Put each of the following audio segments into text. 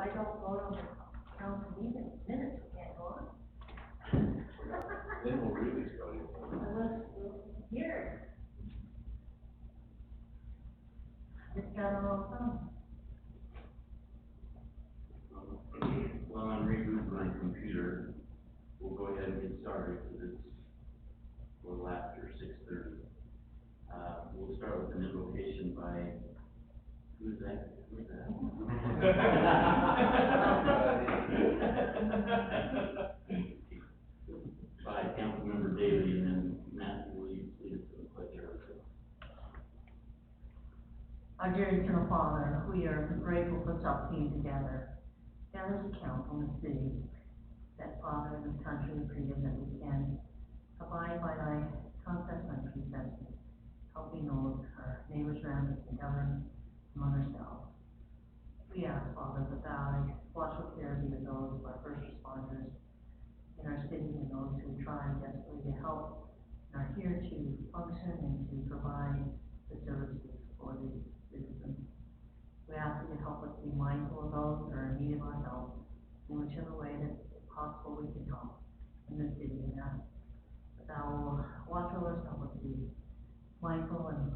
I don't vote on the council meeting minutes, we can't go on. Then we'll really tell you. Unless we're here. Just got it all done. While I'm rebooting my computer, we'll go ahead and get started, because it's a little after 6:30. We'll start with an invocation by, who's that? By Councilmember Daly, and then Matthew, will you lead us to the pledge of allegiance? Our dear eternal Father, we are grateful for this opportunity together. Gather as a council in the city, that Father, in this country of freedom, that we can abide by thy concepts and precepts, helping those, our neighbors around us, and govern among ourselves. We ask, Father, that thou watchful care be with those of our first responders in our city and those who try desperately to help and are here to function and to provide the services for the citizens. We ask that you help us be mindful of those that are in need of our help, in whichever way that is possible we can help in this city. And ask that thou will watch over us, help us be mindful and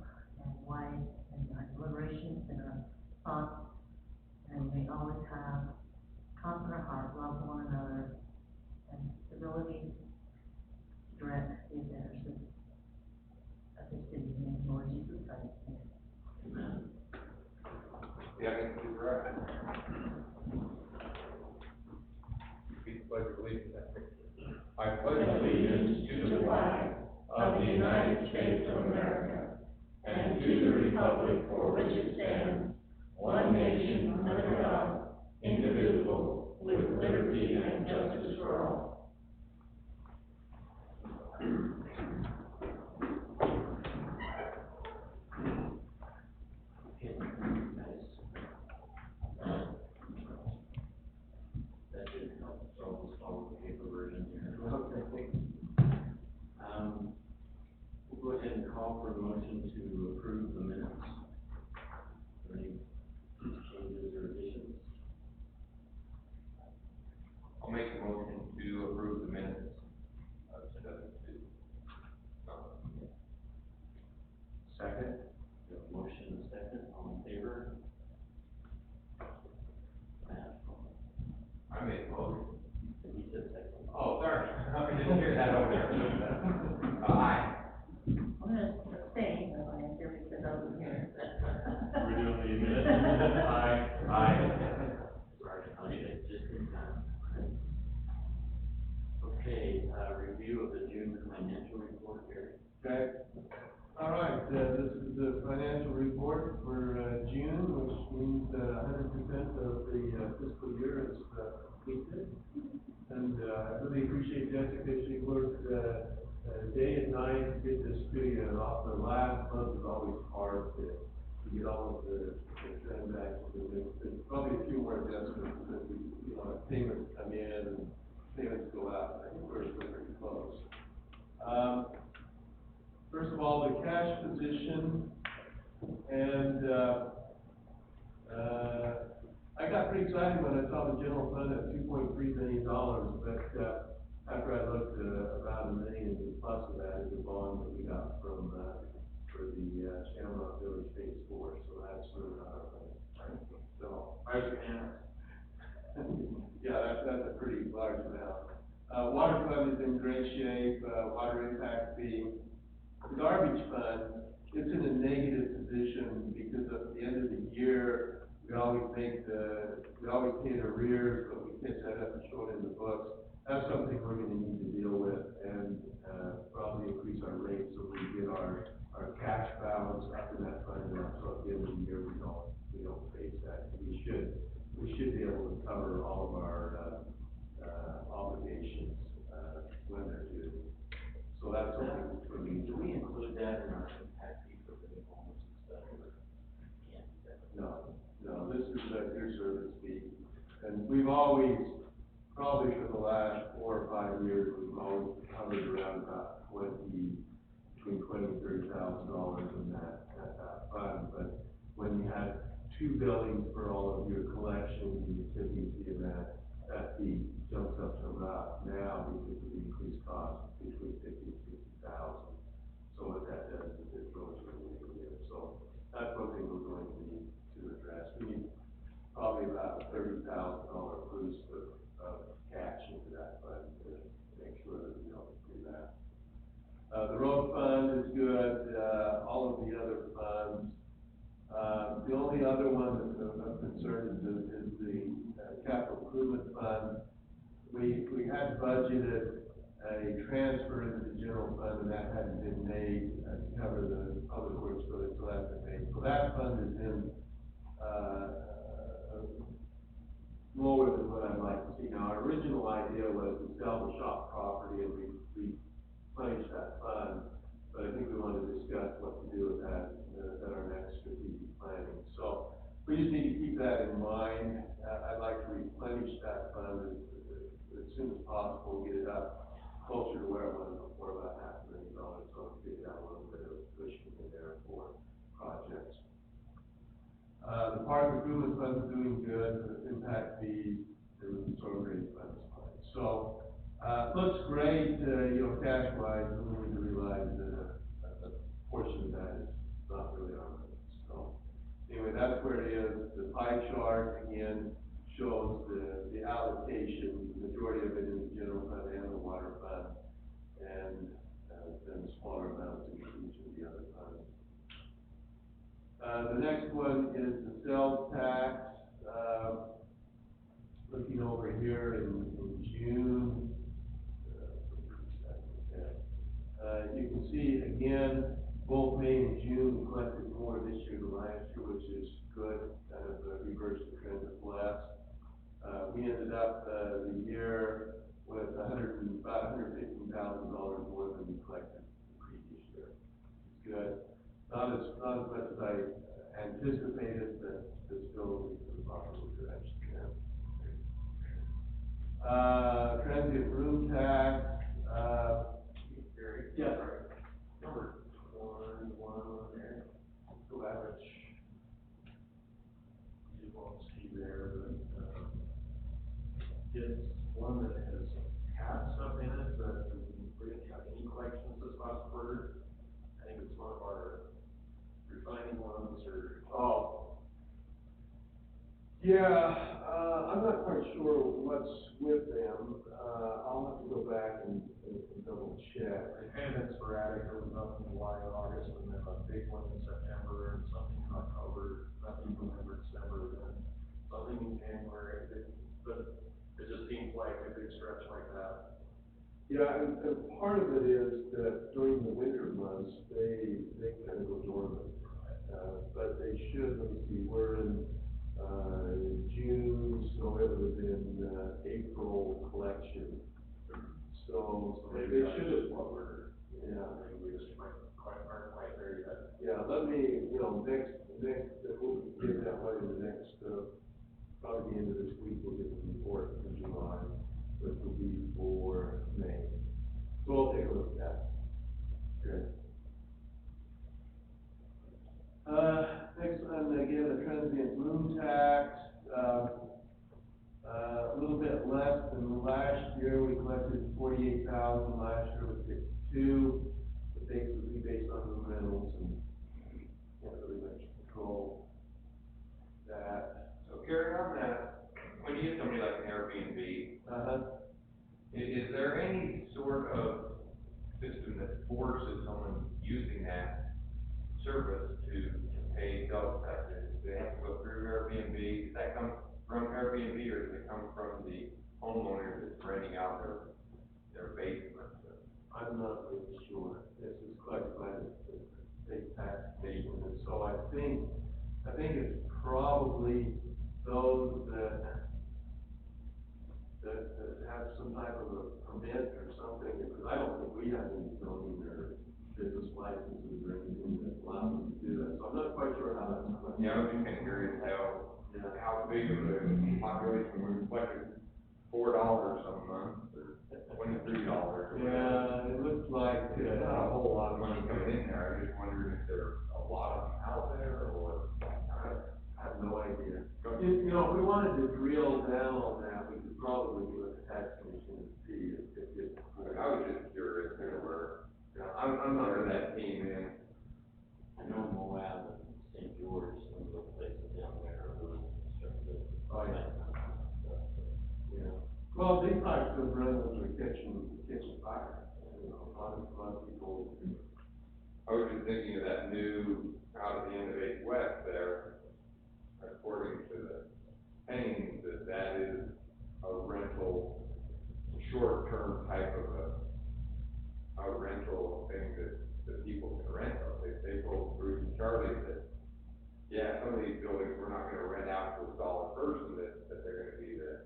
wise in our deliberations and our thoughts, and we always have confidence in our heart, love one another, and ability to direct the affairs of this city. In the name of Lord Jesus Christ. Amen. Yeah, I think you're right. Repeat the pledge of allegiance. I pledge allegiance to the flag of the United States of America and to the republic for which it stands, one nation under God, indivisible, with liberty and justice for all. Okay, guys. That didn't help, so I'll just follow the paper version here. We'll go ahead and call for a motion to approve the minutes. Are there any changes or additions? I'll make a motion to approve the minutes of 7/2. Second. We have a motion and a second, all in favor? Matt? I made a motion. And he said second. Oh, sorry, I didn't hear that over there. Aye. I'm gonna abstain, if I am here because I wasn't here. We're doing the minutes. Aye. Sorry, okay, just in time. Okay, review of the June financial report, Gary. Okay, all right, this is the financial report for, June, which means that 100% of the, fiscal year is, completed. And, I really appreciate Jessica, she worked, day and night to get this to you, and off the last month is always hard to get all of the transactions, and there's probably a few more adjustments, because we, payments come in, and payments go out, I think we're pretty close. First of all, the cash position, and, I got pretty excited when I saw the general fund at $2.3 million, but, after I looked, about $1 million plus of that is the bond that we got from, for the, Shamrock Village Phase 4, so that's really not our money. So, yeah, that's a pretty large amount. Water fund is in great shape, water impact fee. The garbage fund, it's in a negative position because at the end of the year, we always pay in arrears, but we catch that up and show it in the books. That's something we're gonna need to deal with and, probably increase our rates so we get our cash balance up in that fund, and so at the end of the year, we don't face that. We should be able to cover all of our, obligations, when they're due. So that's something for me. Do we include that in our impact fee for the homeless and stuff, or can't do that? No, this is a your service fee, and we've always, probably for the last 4 or 5 years, we've always covered around about between $20,000 and $30,000 in that fund, but when you have 2 buildings for all of your collections, and you typically fee jumps up to about now because of the increased cost between 50 and 60,000. So what that does is it throws it in there. So that's one thing we're going to need to address. We need probably about $30,000 boost of cash into that fund to make sure that we don't do that. The road fund is good, all of the other funds. The only other one that's of concern is the capital improvement fund. We had budgeted a transfer into the general fund, and that hadn't been made to cover the public works building, so that's been made. So that fund is in, lower than what I'd like to see. Now, our original idea was to sell the shop property and replenish that fund, but I think we want to discuss what to do with that at our next strategic planning. So we just need to keep that in mind. I'd like to replenish that fund as soon as possible, get it up closer to where it was before, about $500,000, so get that a little bit of cushion in there for projects. The park improvement fund is doing good, the impact fees, the storm drain fund is fine. So, looks great, cash wise, we need to realize that a portion of that is not really our money. So, anyway, that's where it is. The pie chart again shows the allocation, the majority of it in the general fund and the water fund, and then smaller amounts in each of the other funds. The next one is the sales tax. Looking over here in June, you can see again, both May and June collected more this year than last year, which is good, kind of reversed the trend of less. We ended up the year with about $115,000 more than we collected the previous year. It's good. Not as much as I anticipated, but still in the proper direction. Transient room tax, yes, sorry. Number 21 there. Go back. You won't see there, but, it's one that has had stuff in it, but we didn't have any collections this last quarter. I think it's one of our refining ones, or. Oh. Yeah, I'm not quite sure what's with them. I'll have to go back and double check. They've kind of been sporadic. There was nothing in July and August, and then a big one in September, and something in October, nothing in November, December, and then something in January. But it just seems like a big stretch like that. Yeah, and part of it is that during the winter months, they kind of go dormant. But they should, let me see, we're in June, so it was in April collection. So Maybe they that's should just have, what we're, yeah. we just aren't quite there yet. Yeah, let me, we'll get that way in the next, probably the end of this week, we'll get the report for July, which will be for May. So we'll take a look at that. Good. Next one, again, the transient room tax, a little bit less than last year. We collected 48,000, last year was 52. It basically based on room rentals and can't really much control that. So Gary, on that, when you get somebody like an Airbnb, is there any sort of system that forces someone using that service to pay sales taxes? Do they have to go through Airbnb? Does that come from Airbnb, or does it come from the homeowner that's renting out their basement? I'm not really sure. This is collected by the state tax station, and so I think it's probably those that have some type of a permit or something, because I don't think we have any zoning or business licenses or anything that allows us to do that. So I'm not quite sure how that's collected. Yeah, I was just kind of curious how big of a population we collected $4 some month, or $23. Yeah, it looks like, Not a whole lot of money coming in there. I just wondered if there's a lot of them out there, or. I've have no idea. You know, if we wanted to drill down on that, we could probably do a tax commission and see if it's. I was just curious, you know, where, you know, I'm under that team, man. I know Moab and St. George, some of those places down there are really constructive. Oh, yeah. Stuff, so. Yeah. Well, these types of rentals are catching fire, you know, a lot of people. I was just thinking of that new, out at the end of 8 West there, according to the Hanes, that is a rental, short-term type of a rental thing that people can rent. They told Bruce and Charlie that, yeah, some of these buildings, we're not gonna rent out to a solid person, that they're gonna be the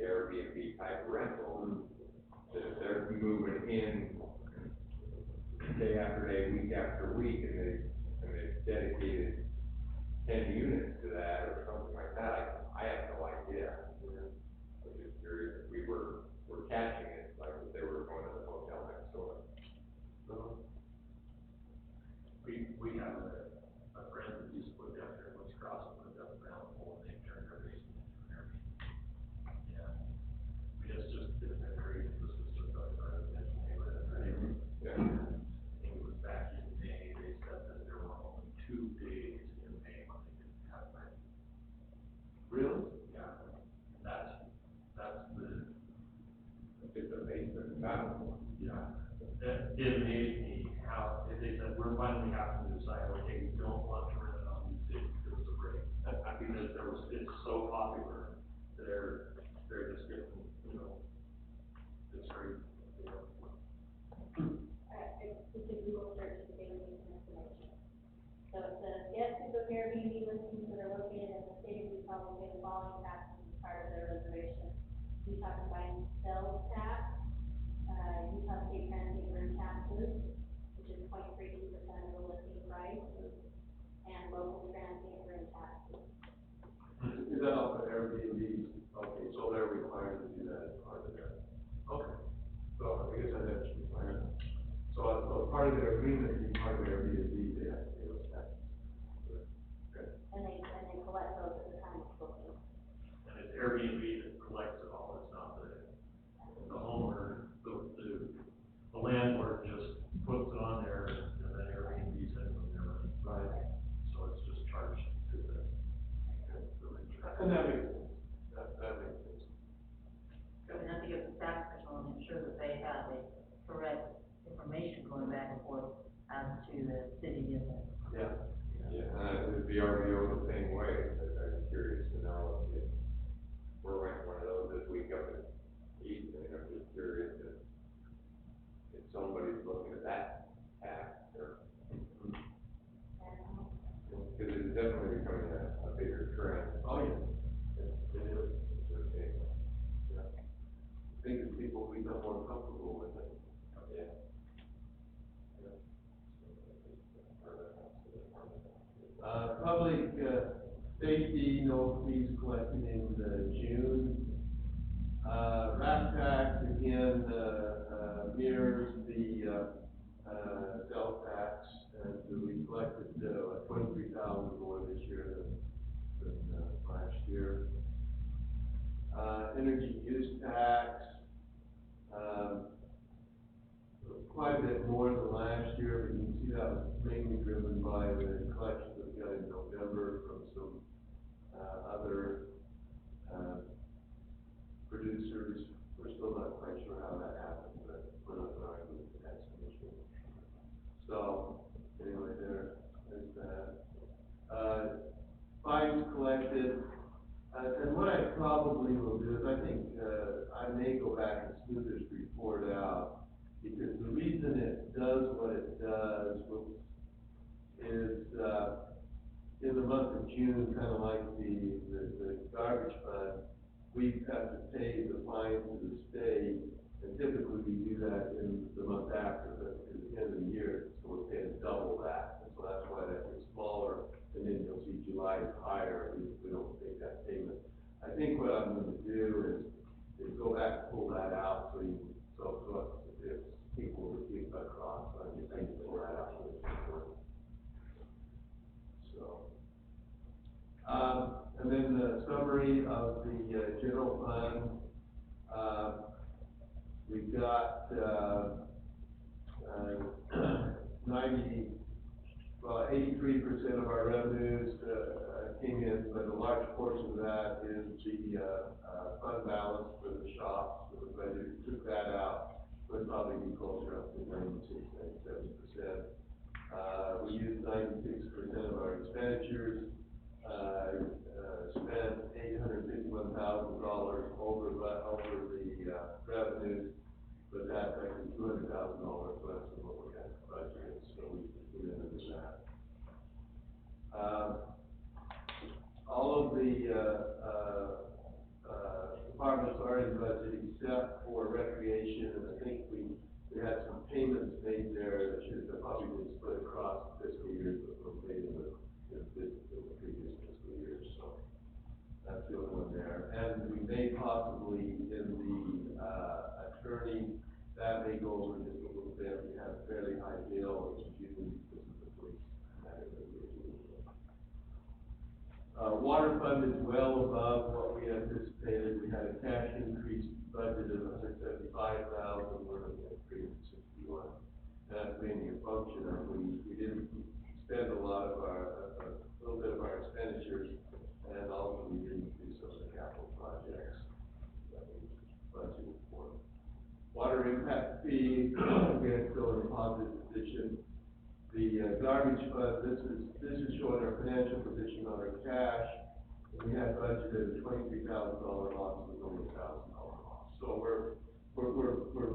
Airbnb type rental. That if they're moving in day after day, week after week, and they've dedicated 10 units to that or something like that, I have no idea. I was just curious if we're catching it, like if they were going to the hotel next door. We have a friend that used to put down there in West Cross, put down the ground floor, and they turned their basement into an Airbnb. Yeah. I mean, it's just, it's been very, this is just our residential neighborhood, right? Yeah. I think it was back in May, they said that there were only 2 days in May when they didn't have rent. Really? Yeah, and that's the, It's a basement, not. yeah. It made me how, they said, we're finally having to decide, okay, we don't want to rent it on these days, give us a break. Because it's so popular, they're just getting, you know, it's crazy, you know. I did a Google search to gain some information. So it says, guests who book Airbnb listings that are located in the state of Utah will pay the following taxes as part of their reservation. Utah combined sales tax, Utah state transient room taxes, which is 0.32% of the listing price, and local transient room taxes. Is that off of Airbnb? Okay, so they're required to do that as part of their. Okay. So I guess I have to require that. So part of their agreement, to be part of Airbnb, they have to pay those taxes. Okay. And they collect those at the time of booking. And it's Airbnb that collects it all, it's not the homeowner, the landlord just puts it on there, and then Airbnb sends them their money. Right. So it's just charged to the renter. And that makes sense. That makes sense. So we have to get the tax control and ensure that they have the correct information going back and forth as to the city business. Yeah. Yeah, the VRBO the same way, I'm curious to know if we're renting one of those this week up in East, and I'm just curious if somebody's looking at that tax, or, because it's definitely becoming a bigger trend. Oh, yeah. It is. Yeah. I think as people become more comfortable with it. Yeah. Public, safety, no fees collected in, June. Rap tax, again, mirrors the, sales tax, and we collected, 23,000 more this year than last year. Energy use tax, quite a bit more than last year, but you can see that was mainly driven by the collections that we got in November from some, other, producers. We're still not quite sure how that happened, but we're not going to argue with the tax commission. So, anyway, there's that. Fines collected, and what I probably will do is, I think, I may go back and smooth this report out, because the reason it does what it does is, in the month of June, kind of like the garbage fund, we have to pay the fine to the state, and typically we do that in the month after, but at the end of the year, so we're paying double that, and so that's why that is smaller, and then you'll see July is higher, we don't take that payment. I think what I'm gonna do is go back and pull that out, so if people receive that cross, I just need to pull that out. So, of the, general fund, we've got, 83% of our revenues, came in, but a large portion of that is the, fund balance for the shops, so the budget, we took that out, would probably be closer up to 96, 97%. We used 96% of our expenditures, spent $851,000 over the, revenues, but that's actually $200,000 less than what we had budgeted, so we ended with that. All of the, departments are in budget except for recreation, and I think we had some payments made there that should have probably been split across fiscal years, but were made in the previous fiscal years, so that's the only one there. And we may possibly, in the, attorney, that may go over just a little bit, we have a fairly high bill, which is usually because of the police. Water fund is well above what we anticipated. We had a cash increase budget of $175,000, we're looking at $361,000. That's mainly a function of we didn't spend a little bit of our expenditures, and also we didn't do some of the capital projects that we budgeted for. Water impact fee, again, still in a positive position. The, garbage fund, this is showing our financial position on our cash. We had budgeted a $23,000 loss, it was only $1,000 loss. So we're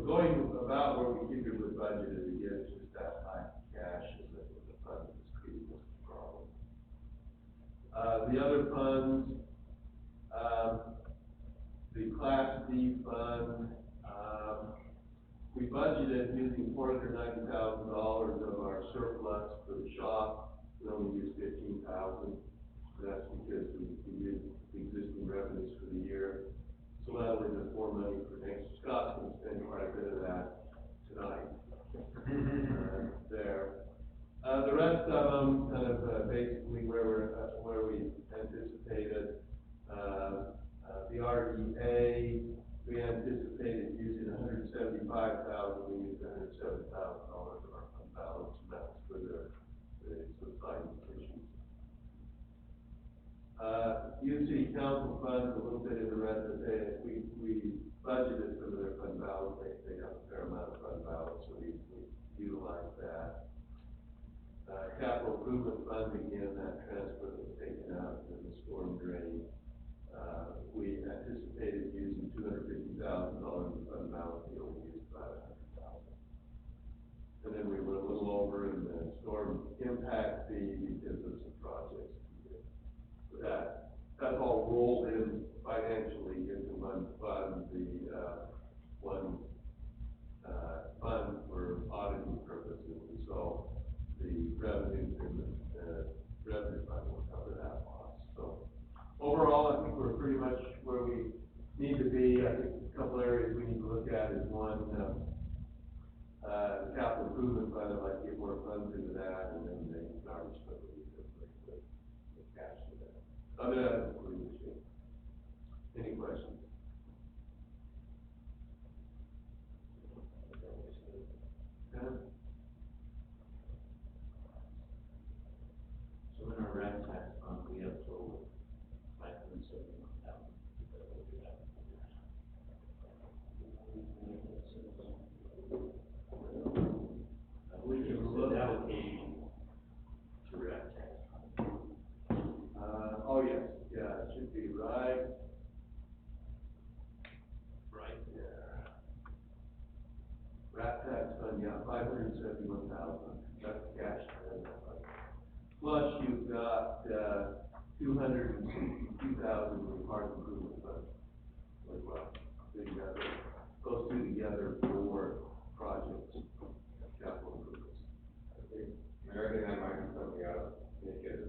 going about where we figured we budgeted. Again, it's just that lack of cash in the fund that's creating this problem. The other funds, the Class D fund, we budgeted using $490,000 of our surplus for the shop. We only used $15,000. That's because we used the existing revenues for the year. So that'll leave us more money for next. Scott's going to spend quite a bit of that tonight. There. The rest of them kind of basically where we anticipated. The RDA, we anticipated using $175,000, we used $107,000 of our fund balance, and that was for the subsidence issues. UC council funds, a little bit in the red, but we budgeted some of their fund balance, they have a fair amount of fund balance, so we utilized that. Capital improvement fund, again, that transfer was taken out in the storm drain. We anticipated using $250,000 of fund balance, we only used about $100,000. And then we were a little over in the storm impact fee because of some projects we did. So that's all rolled in financially into one fund, the, one, fund for auditing purposes, and so the revenues in the revenue fund will cover that loss. So overall, I think we're pretty much where we need to be. I think a couple areas we need to look at is one, the capital improvement fund, I'd like to get more funds into that, and then the garbage fund, we need to put the cash to that. Other than that, we're in good shape. Any questions? Okay. So in our rent tax fund, we have total $571,000. We can look allocating to rent tax. Oh, yes, yeah, it should be right there. Rat tax fund, yeah, $571,000, that's cash. Plus, you've got, $262,000 in park improvement fund as well. Together, those two together for projects, capital improvements. Okay. Everything that might be coming out, make it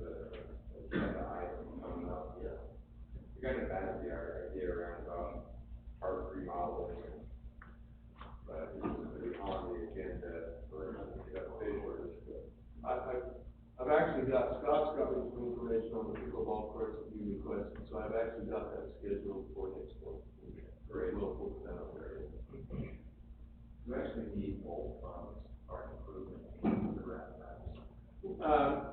agenda item coming up. Yeah. We kind of had the idea around park remodeling, but this is on the agenda for us to get a visual. I've actually got, Scott's got me some information on the pickleball courts that you requested, so I've actually got that scheduled for next month. Great. We'll put that on there. You actually need both funds, park improvement and the rat maps.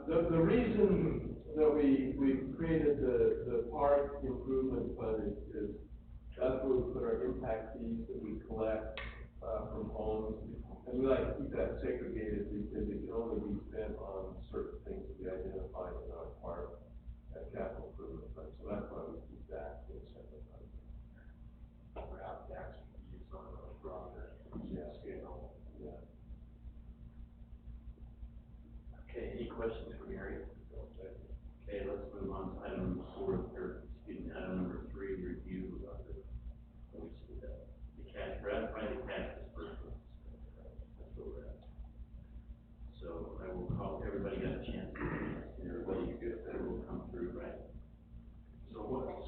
The reason that we created the park improvement fund is that's where we put our impact fees that we collect, from homes. And we like to keep that segregated because it can only be spent on certain things that we identify in our park, capital improvement fund. So that's why we keep that in a separate fund. Rat tax can be used on a broader scale. Yeah. Okay, any questions for Gary? Okay, let's move on to item number 3, review of the cash, ratify the cash disbursement. That's where we're at. So I will call, everybody got a chance, and everybody good, that will come through, right?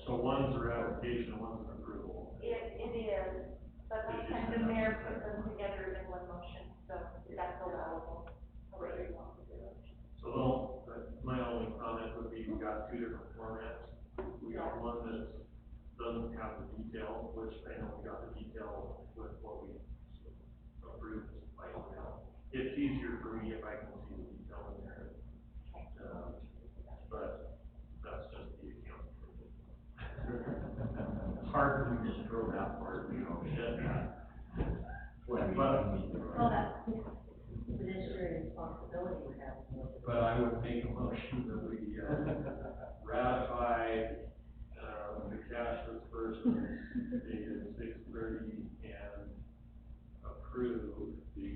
So one's a ratification, one's an approval. It is, but last time the mayor put them together in one motion, so that's allowable. However you want to do it. So my only comment would be, we got 2 different formats. We got one that doesn't have the detail, which I know we got the detail with what we approved by email. It's easier for me if I can see the detail in there. But that's just the account. It's hard for me to throw that part, shit. Well, that's fiduciary responsibility we have. But I would make a motion that we, ratify, the cash disbursements dated 6/30 and approve the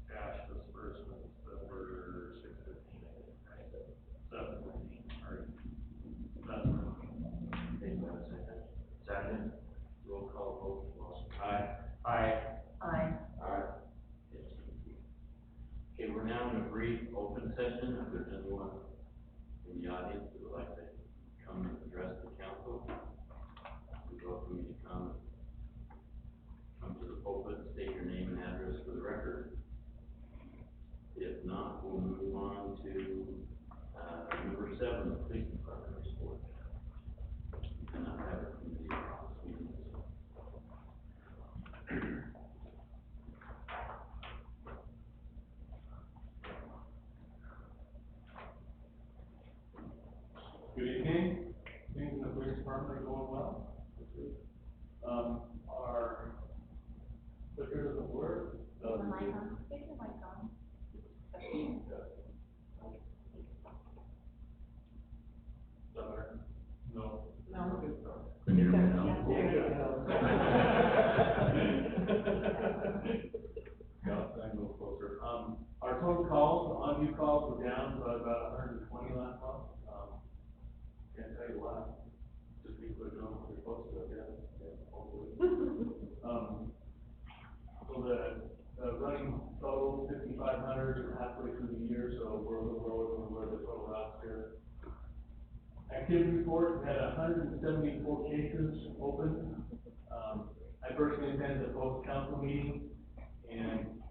cash disbursements that were 6/15, right? 7/15, or, that's my motion. Okay, do I have a second? Second, roll call vote, aye. Aye. Aye. Okay, we're now in a brief open session. If there's anyone in the audience who would like to come and address the council, we welcome you to come to the pulpit and state your name and address for the record. If not, we'll move on to, number 7, the police department report. We cannot have a committee of this meeting. Good evening. Things in the police department are going well. Our clicker doesn't work. Is the mic on? Is the mic on? No. No. Yeah, I can go closer. Our total calls, on-view calls were down by about 120 last month. Can't tell you why. Just people are doing what they're supposed to, I guess. Yeah, hopefully. So the running total, 5,500, halfway through the year, so we're a little lower than we were the total last year. Activity report, we had 174 cases open. I personally attended a post-council meeting, and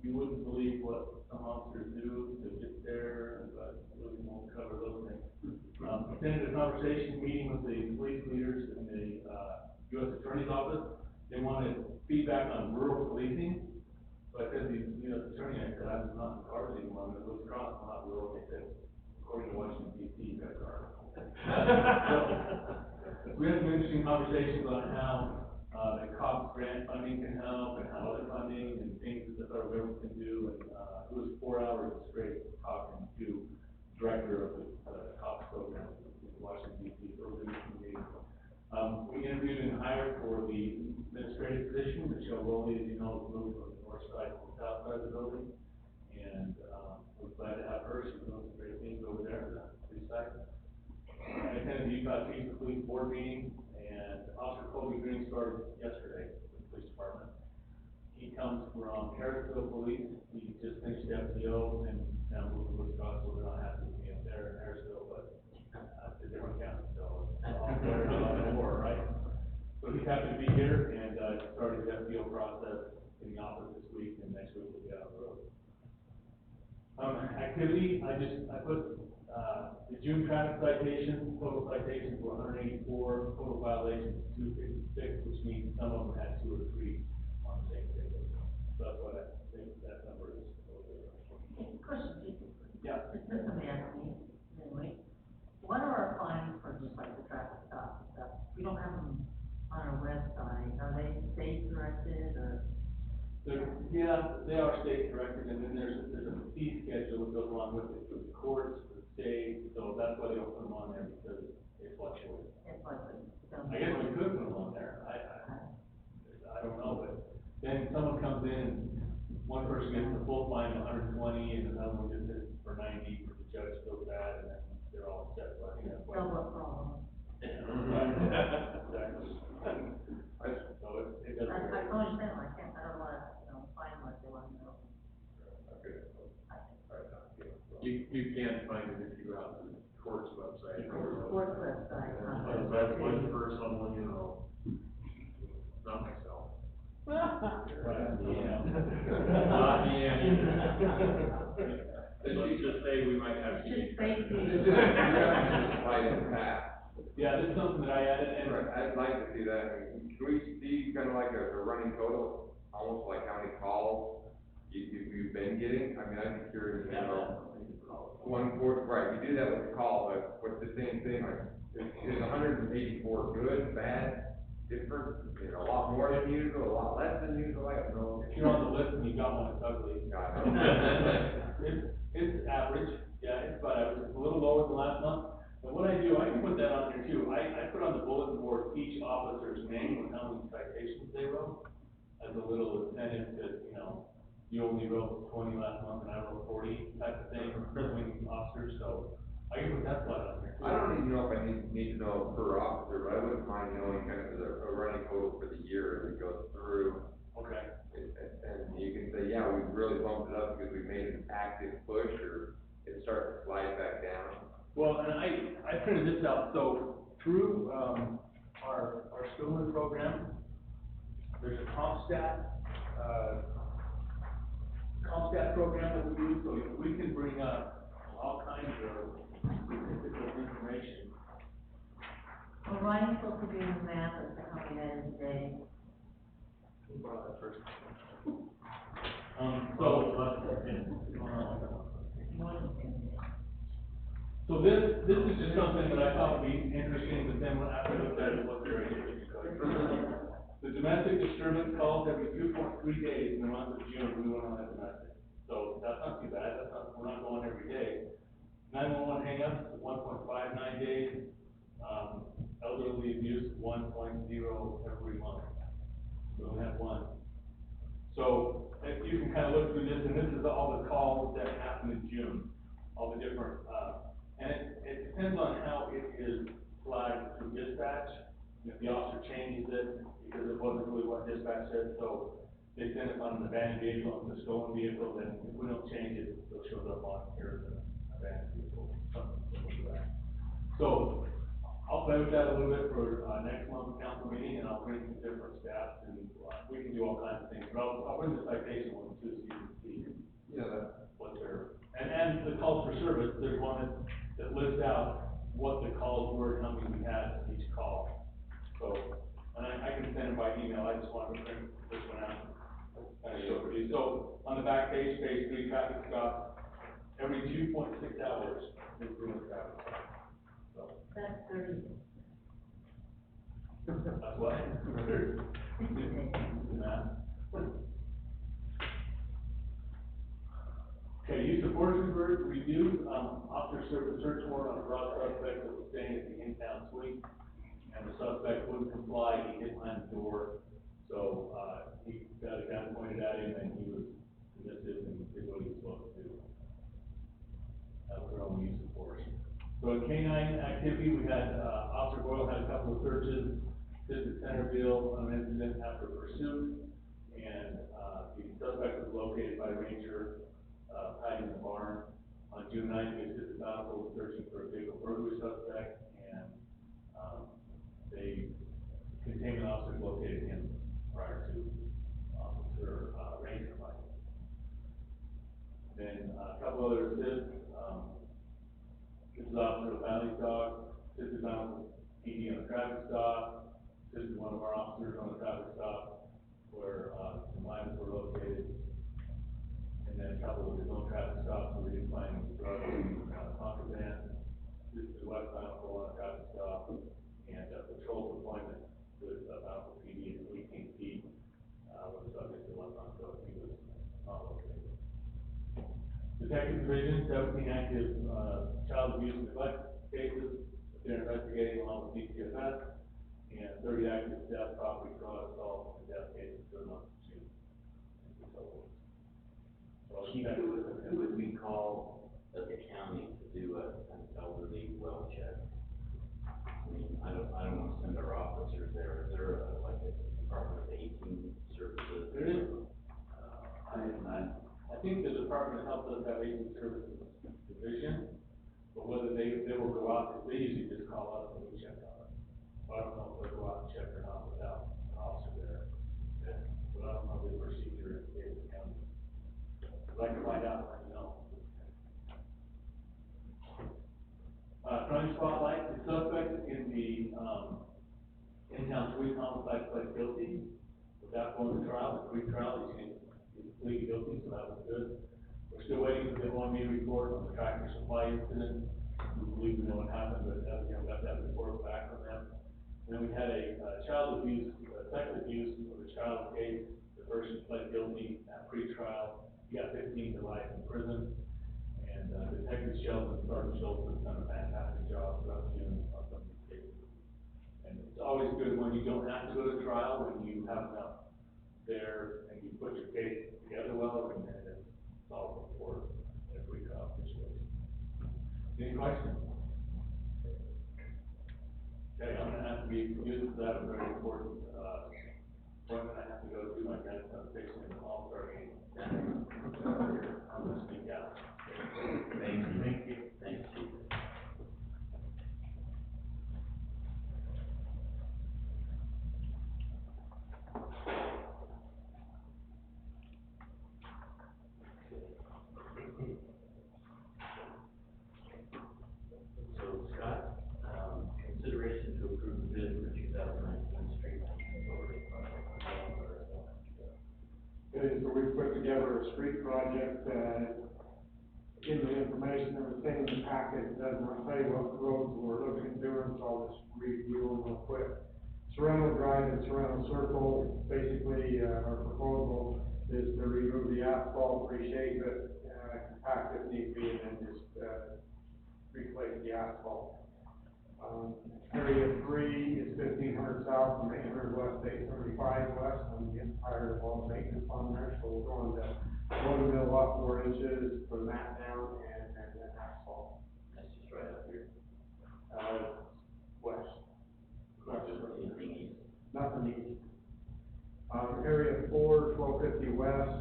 you wouldn't believe what some officers do to get there, but we won't cover those things. Attended a conversation meeting with the police leaders in the, U.S. Attorney's Office. They wanted feedback on rural policing. So I said, the U.S. Attorney, I said, I'm not in cars anymore, I'm in Woods Cross, I'm not rural. They said, according to Washington D.C., you guys are. We had some interesting conversations on how, the COPS grant funding can help and how other funding and things that the federal government can do. And, it was 4 hours straight talking to the director of the COPS program in Washington D.C. So it was an interesting meeting. We interviewed and hired for the administrative position. Michelle Rowley, as you know, moved from the north side to the south side of the building. And, we're glad to have her. She's doing some great things over there at the police side. I attended the Utah Chiefs of Police Board meeting, and Officer Colby Green started yesterday with the police department. He comes from Harrisville Police. He just finished the FCO and now moved to Woods Cross, so they're not happy with me up there in Harrisville, but it's a different county, so it's all better than war, right? So he's happy to be here, and started the FCO process in the office this week, and next week we'll be out on the road. Activity, I put, the June traffic citations, total citations were 184, total violations 256, which means some of them had 2 or 3 on the same day. So that's what I think that number is. Question, Yeah. this is somebody asked me, anyway, what are our fines for just like the traffic stops and stuff? We don't have them on our website, are they state directed or? Yeah, they are state directed, and then there's a fee schedule that goes along with it, for the courts, for the state, so that's why they don't put them on there, because it fluctuates. It's like, I guess we could put them on there, I don't know, but then someone comes in, one person gets the full fine of 120, and another one gets it for 90, but the judge feels bad, and then they're all set, so I think that's why. double problem. Exactly. So it doesn't. I understand, I don't wanna, find what they want to know. You can find it if you go out to the court's website. Court website, That's one for someone, you know, not myself. Right, yeah. Not the end. Let's just say we might have to. Just safety. This is, yeah, like in the past. Yeah, this is something that I added, and I'd like to see that. I mean, can we see kind of like a running total, almost like how many calls you've been getting? I mean, I'd be curious, you know. Right, you do that with the call, but with the same thing, like, is 184 good, bad, different, you know, a lot more than usual, a lot less than usual, I don't know. if you're on the list and you got one, it's ugly. Got it. It's average, yeah, it's about average, it's a little lower than last month. But what I do, I can put that on there too, I put on the bulletin board each officer's name and how many citations they wrote, as a little incentive to, you know, you only wrote 20 last month and I wrote 40 type of thing, between officers, so I can put that slide on there too. I don't even know if I need to know per officer, but I wouldn't mind knowing kind of a running total for the year as it goes through. Okay. And you can say, yeah, we really bumped it up because we made an active push, or it starts to slide back down. Well, and I printed this out, so through, our Stillman program, there's a CompStat program that we use, so we can bring up all kinds of statistical information. Well, Ryan's supposed to be doing the math as to how many had in today. So, so this is just something that I thought would be interesting, but then after I looked at it, it wasn't very interesting. The domestic disturbance calls every 2.3 days in the month of June, we went on that domestic. So that's not too bad, we're not going every day. 911 hang-ups, 1.59 days, elderly abuse, 1.0 every month. We only have one. So, if you can kind of look through this, and this is all the calls that happened in June, all the different, and it depends on how it is flagged through dispatch. If the officer changes it, because it wasn't really what dispatch said, so they send us on an abandoned vehicle, the stolen vehicle, then if we don't change it, it still shows up on here as an abandoned vehicle, something similar to that. So, I'll play with that a little bit for, next month's council meeting, and I'll bring some different staff, and, we can do all kinds of things, but I'll bring the citation one too, so you can see. Yeah, What they're, and the calls for service, there's one that lists out what the calls were, and how many we had each call. So, and I can send it by email, I just wanted to print this one out. Kind of show it for you. So, on the back page, page 3, traffic stops, every 2.6 hours, we're doing a traffic stop. So, That's 30. that's what? Okay, use of force review, officer served a search warrant on a broad suspect that was staying at the in-town suite, and the suspect wouldn't comply, he hid behind the door, so, he got a gun pointed at him, and he was submissive and did what he was supposed to do. That was their only use of force. So in canine activity, we had, Officer Boyle had a couple of searches, assisted Centerville on an incident after pursuit, and, the suspect was located by ranger, hiding in the barn. On June 9th, we assisted Bountiful with searching for a vehicle burglary suspect, and, they, containment officers located him prior to, ranger finding. Then a couple other assists, this is Officer Valley Dog, assisted on PD on a traffic stop, assisted one of our officers on a traffic stop where, the mines were located. And then a couple of his own traffic stops where we didn't find any drugs, contraband. This is West Bountiful on a traffic stop, and patrol deployment with Bountiful PD and 18 feet, with the subject of West Bountiful, he was not located. Detective Division, 17 active, child abuse and neglect cases, that they're investigating along with DCFS, and 30 active theft, property fraud, assault, and death cases for the month of June. Chief, who would we call at the county to do an elderly well check? I mean, I don't want to send our officers there. Is there like a Department of Aging Services? There is. I think the Department of Health does have aging services division, but whether they will go out, they usually just call us and we check on it. So I don't know if they'll go out and check or not without an officer there. Yeah. But I don't know the procedure in Davis County. I'd like to find out, let you know. Crime spotlight, the suspect in the, in-town police homicide pled guilty. Without going to trial, the pre-trial, he's pleaded guilty, so that was good. We're still waiting for the OMB report on the Tractor Supply incident. We believe we know what happened, but we haven't got that report back from them. And then we had a child abuse, sex abuse of a child case. The person pled guilty at pre-trial. He got 15 to life in prison. And Detective Sheldon, Sergeant Sheldon, has done a fantastic job throughout June on some of these cases. And it's always good when you don't have to go to trial, when you have enough there and you put your case together well, and it's all before a pre-trial situation. Any questions? Okay, I'm gonna have to be used for that very important, appointment I have to go to. My dad's fixing an all-star game. I'm gonna speak out. Thank you. Thank you. Thanks, Chief. So Scott, consideration to approve the bid for 2019 street lighting authority project. So we put together a street project, in the information that was in the packet, it does not say what roads we're looking at doing, so I'll just review them real quick. Serrano Drive and Serrano Circle, basically, our proposal is to remove the asphalt, reshape it, compact it if need be, and then just, replace the asphalt. Area 3 is 1,500 south and 800 west, 875 west. I'm getting tired of all the maintenance on there, so we're going to road mill up 4 inches, put that down, and then asphalt. That's just right up here. West. Not just anything east. Nothing east. Area 4, 1250 west,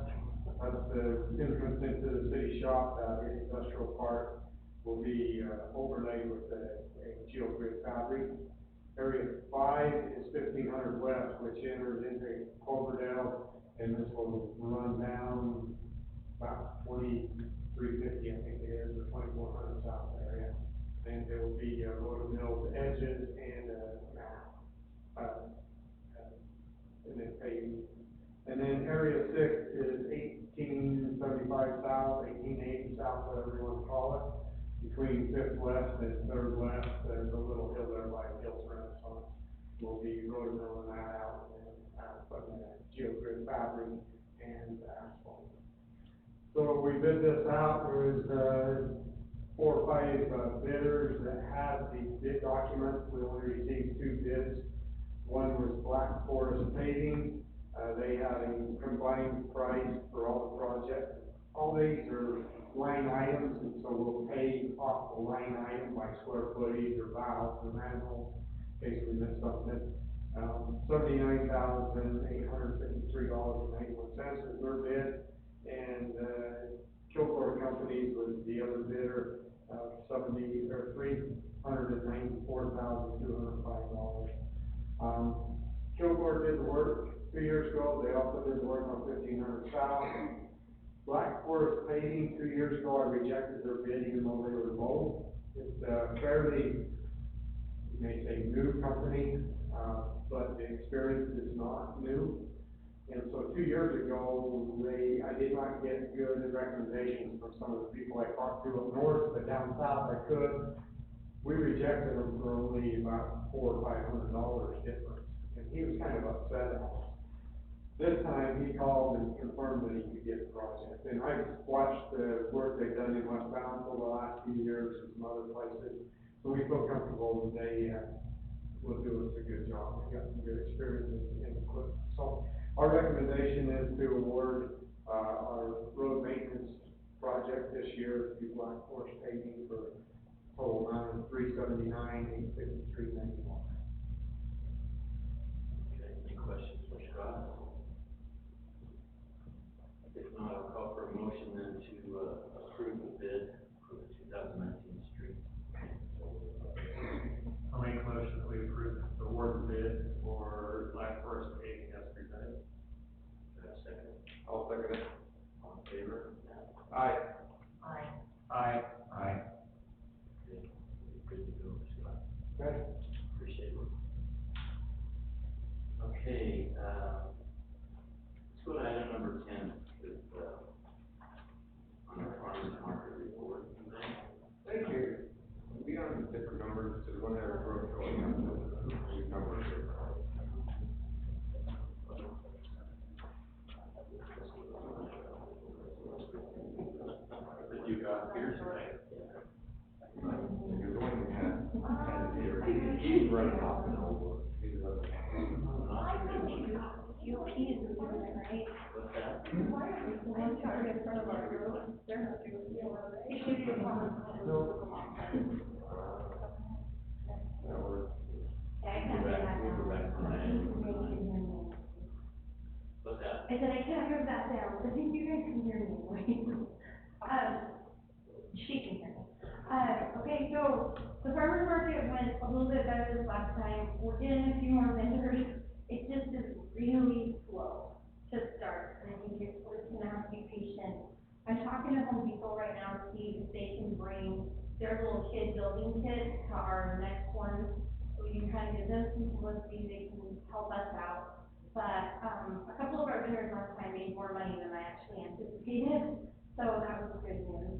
that's the entrance into the city shop, industrial park, will be overlaid with a geogrid fabric. Area 5 is 1500 west, which enters into Cloverdale, and this will run down about 2350, I think it is, or 2400 south area. And there will be road mills edges and then paving. And then area 6 is 1875 south, 1880 south, whatever you want to call it. Between 5th West and 3rd West, there's a little hill there by Hills Renaissance. We'll be road milling that out and putting geogrid fabric and asphalt. So we bid this out. There was 4 or 5 bidders that had the bid documents. We only received 2 bids. One was Black Forest Paving. They had a combined price for all the projects. All these are line items, and so we'll pay off the line item by square footage or valves or manhole, in case we missed something. $79,853.91 is their bid, and Kilgore Companies was the other bidder, $394,205. Kilgore did the work 2 years ago. They also did the work on 1500 south. Black Forest Paving, 2 years ago, I rejected their bid even though they were low. It's a fairly, you may say, new company, but the experience is not new. And so 2 years ago, I did not get good recommendations from some of the people I talked to up north, but down south I could. We rejected them for only about $400 or $500 difference, and he was kind of upset at us. This time, he called and confirmed that he could get the project, and I watched the work they've done in West Bound for the last few years and some other places, so we feel comfortable that they will do us a good job. They got some good experience in equipment. So our recommendation is to award our road maintenance project this year to Black Forest Paving for a total amount of $379,853.91. Okay, any questions for Scott? If not, I'll call for a motion then to approve the bid for the 2019 street. I'll make a motion that we approve the award bid for Black Forest Paving as presented. Do I have a second? I'll second it. All in favor? Aye. Aye. Aye. Aye. Okay, good to go, Scott. Okay? Appreciate it. Okay, let's go to item number 10, with, on our farmer's market report. Thank you. We on different numbers, so one have a growth going up, these numbers are. That you got here tonight. You're the one who had it here. He's running off and over. He's running. UP is doing it, right? What's that? The ones who are in front of our road, they're not doing it. It should be a common. That was. Yeah, I We'll can't go do back, that we'll go now. back to that. What's that? I said, I can't move that down, I think you guys can hear me. She can hear me. Okay, so the farmer's market went a little bit better this last time. We're getting a few more vendors. It just is really slow to start, and I think we're just gonna have to be patient. I'm talking to Home Depot right now to see if they can bring their little kid building kit to our next one. So we can kind of give them some publicity, they can help us out. But, a couple of our vendors last time made more money than I actually anticipated, so that was good news.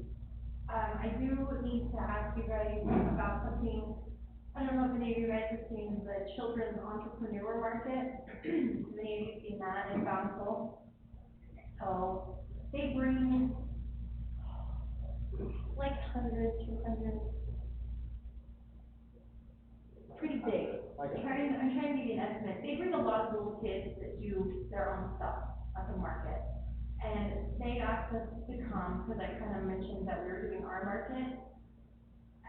I do need to ask you guys about something. I don't know if any of you guys have seen the Children's Entrepreneur Market. Have any of you seen that in Bountiful? So, they bring like 100, 200, pretty big. I'm trying to give you an estimate. They bring a lot of little kids that do their own stuff at the market. And they asked us to come, because I kind of mentioned that we were doing our market.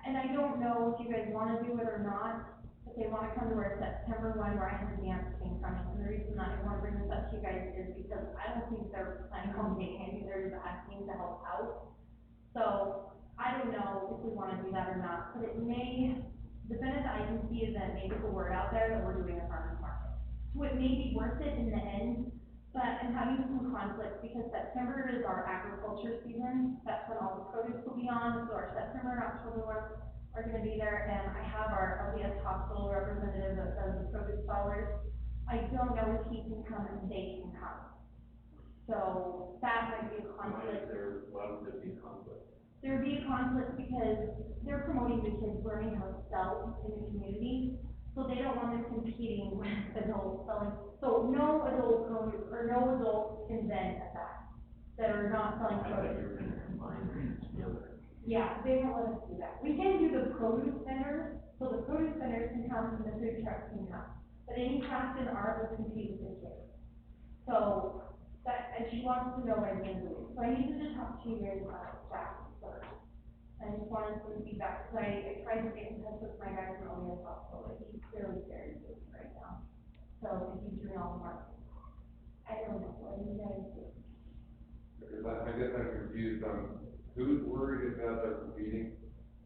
And I don't know if you guys want to do it or not, but they want to come to our September one where I have a dance team coming. And the reason that I want to bring this up to you guys is because I don't think they're planning on getting any, they're just asking to help out. So, I don't know if we want to do that or not, but it may, the benefit I can see is that maybe the word out there that we're doing a farmer's market. So it may be worth it in the end, but I'm having some conflicts because September is our agriculture season. That's when all the produce will be on, so our September and October are gonna be there, and I have our LDS hospital representative that does the produce dollars. I don't know if he can come and they can come. So that might be a conflict. Why would there be a conflict? There'd be a conflict because they're promoting the kids learning how to sell in the community, so they don't want them competing with adults selling. So no adult produce, or no adults can vend at that are not selling I thought you produce. were gonna combine these together. Yeah, they won't let us do that. We can do the produce vendors, so the produce vendors can come and the food trucks can come. But any craft and art will compete with the kids. So, that, and she wants to know by the end of the week. So I need to just talk to you guys about that first. I just wanted some feedback, because I tried to get in touch with my guy from LDS Hospital, but he's clearly very busy right now. So, if he's doing all the marketing. I don't know, what do you guys do? Because I guess I'm confused on who's worried about us competing?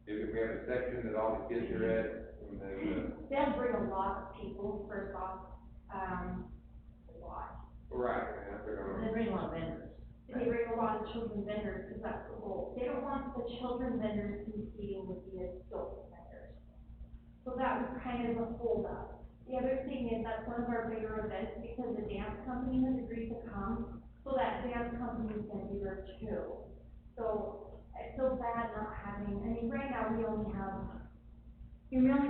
If we have a section that all the kids are at, and then, They'll bring a lot of people, first off, a lot. right, and I figure, They bring a lot of vendors. they bring a lot of children vendors, because that's the goal. They don't want the children vendors competing with the adult vendors. So that was kind of a holdup. The other thing is that's one of our bigger events, because the dance company has agreed to come, so that dance company is gonna be there too. So I feel bad not having, I mean, right now we only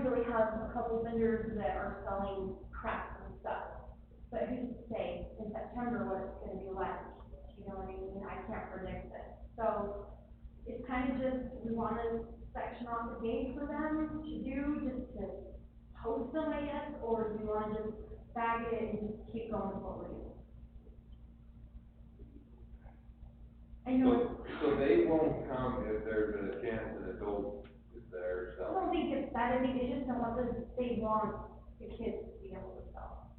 really have a couple vendors that are selling crafts and stuff. But who's to say in September what it's gonna be like, you know what I mean? I can't predict it. So it's kind of just, we wanna section off the day for them to do, just to host them, I guess, or do you wanna just bag it and just keep going with what we're doing? I know, So they won't come if there's a chance an adult is there, I so. don't think it's bad, I think they just don't want they want the kids to be able to sell.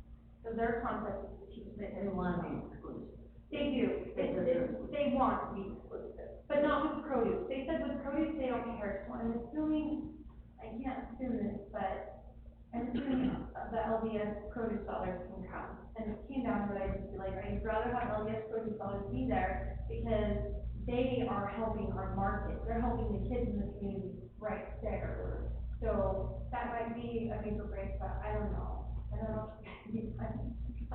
So their concept is to teach them. They want to be exclusive. They do, they want to be exclusive, but not with produce. They said with produce, they don't care, so I'm assuming, I can't assume this, but I'm assuming the LDS produce sellers can come. And it came down to it, I'd just be like, I'd rather have LDS produce sellers be there, because they are helping our market, they're helping the kids in the community right there. So that might be a bigger break, but I don't know if you guys can be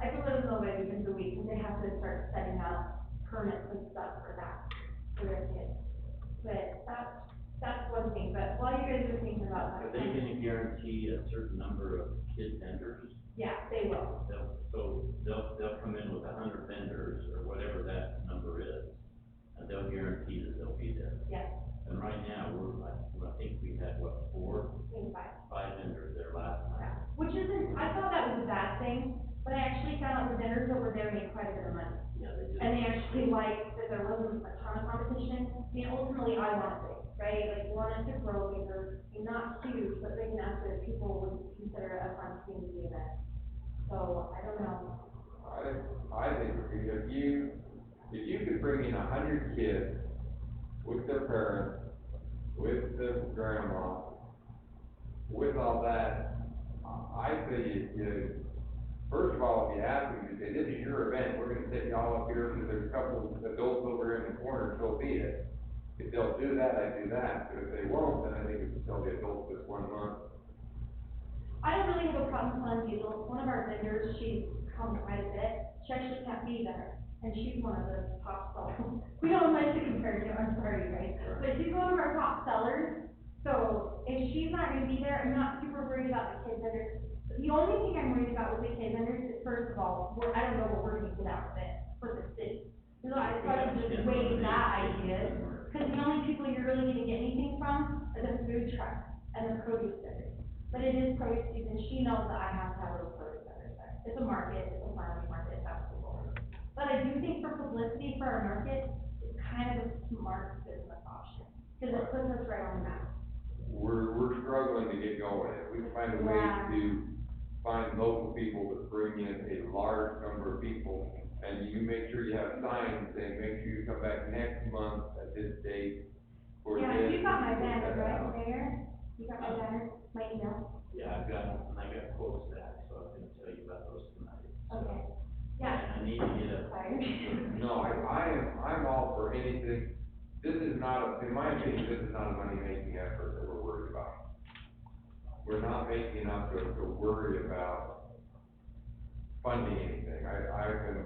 I feel there's no way we can do it, because they have to start setting up permits and stuff for that, for their kids. But that's one thing, but while you guys are thinking about Are that. they gonna guarantee a certain number of kid vendors? Yeah, they will. They'll come in with 100 vendors, or whatever that number is, and they'll guarantee that they'll be there. Yeah, And right now, I think we had, what, five vendors there last yeah. night. Which isn't, I thought that was a bad thing, but I actually found out the vendors that were there made quite a bit of money. Yeah, they did. And they actually liked that there wasn't a ton of competition. I mean, ultimately, I want it, right? Like, we want it to grow bigger, not huge, but big enough that people would consider it a fun community event. So, I don't know. I think if you could bring in 100 kids with their parents, with the grandma, with all that, I say you, first of all, if you ask them, you say, this is your event, we're gonna set you all up here, because there's a couple of adults over in the corner, so be it. If they'll do that, I do that, but if they won't, then I think we can tell the adults this 1 month. I don't really have a problem telling people, one of our vendors, she's come quite a bit, she actually can't be there, and she's one of the top sellers. We don't like to compare you, I'm sorry, right? But she's one of our top sellers, so if she's not gonna be there, I'm not super worried about the kid vendors. The only thing I'm worried about with the kid vendors is, first of all, I don't know what we're gonna get out of it for the city. So I thought I'd just waive that idea, because the only people you're really gonna get anything from are the food trucks and the produce vendors. But it is produce season, she knows that I have to have those produce vendors there. It's a market, it's a farmer's market, that's the goal. But I do think for publicity for our market, it's kind of a smart business option, because it puts us right on the map. We're struggling to get going, if we can find a way Yeah. to find local people that bring in a large number of people, and you make sure you have signs saying, make sure you come back next month at this date for this. Yeah, you got my and put banner, that right, out. Mayor? You got my banner, my email? Yeah, I got quotes back, so I can tell you about those tonight. Okay, yeah. And I need to get a. Sorry. No, I'm all for anything, this is not, in my opinion, this is not a money-making effort that we're worried about. We're not making enough to worry about funding anything, I've been